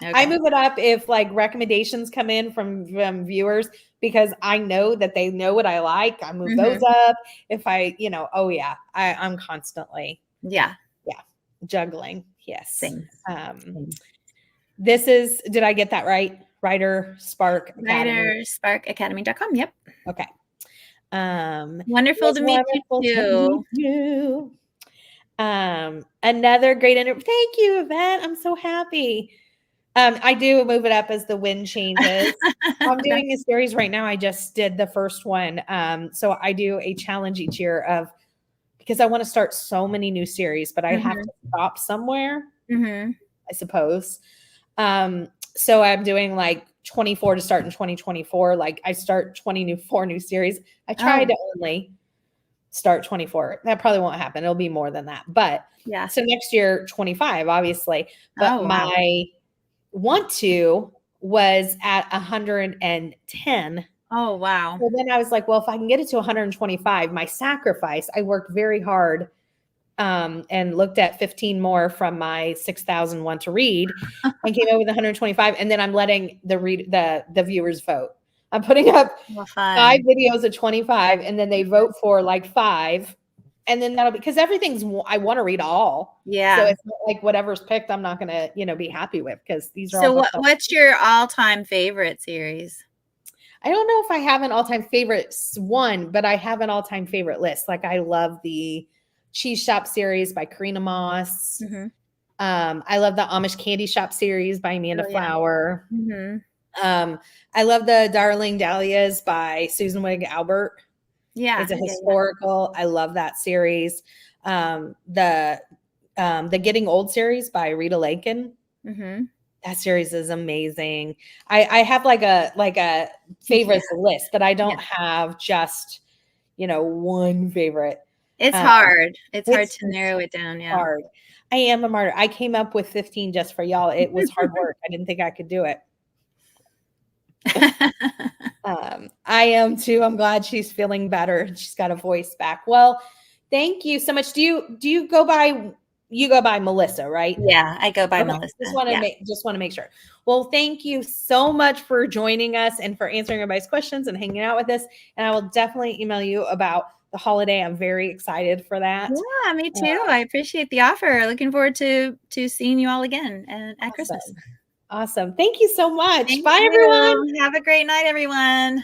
A: Okay. I move it up if like recommendations come in from viewers, because I know that they know what I like. I move those up. If I, I'm constantly juggling. Yes.
B: Same.
A: This is, did I get that right? Writer Spark Academy.
B: WriterSparkAcademy.com. Yep.
A: Okay.
B: Wonderful to meet you.
A: Another great interview. Thank you, Yvette. I'm so happy. I do move it up as the wind changes. I'm doing a series right now. I just did the first one. So I do a challenge each year because I want to start so many new series, but I have to stop somewhere, I suppose. So I'm doing like 24 to start in 2024. Like I start 4 new series. I tried to only start 24. That probably won't happen. It'll be more than that. But yeah. So next year, 25, obviously. But my want to was at 110.
B: Oh, wow.
A: So then I was like, well, if I can get it to 125, my sacrifice, I worked very hard and looked at 15 more from my 6,000 one to read and came up with 125. And then I'm letting the viewers vote. I'm putting up 5 videos of 25 and then they vote for like 5. And then that'll be, because everything's, I want to read all.
B: Yeah.
A: So it's not like whatever's picked, I'm not going to, be happy with, because these are
B: all. So what's your all-time favorite series?
A: I don't know if I have an all-time favorite one, but I have an all-time favorite list. Like I love the Cheese Shop series by Karina Moss. I love the Amish Candy Shop series by Amanda Flower. I love the Darling Dahlias by Susan Wigg Albert. Yeah, it's a historical. I love that series. The Getting Old series by Rita Lakin. That series is amazing. I have like a favorites list, but I don't have just one favorite.
B: It's hard. It's hard to narrow it down. Yeah,
A: hard. I am a martyr. I came up with 15 just for y'all. It was hard work. I didn't think I could do it. I am too. I'm glad she's feeling better. She's got a voice back. Well, thank you so much. Do you go by Melissa, right?
B: Yeah, I go by Melissa.
A: Just want to make sure. Well, thank you so much for joining us and for answering everybody's questions and hanging out with us. And I will definitely email you about the holiday. I'm very excited for that.
B: Yeah, me too. I appreciate the offer. Looking forward to seeing you all again at Christmas.
A: Awesome. Thank you so much. Bye, everyone.
B: Have a great night, everyone.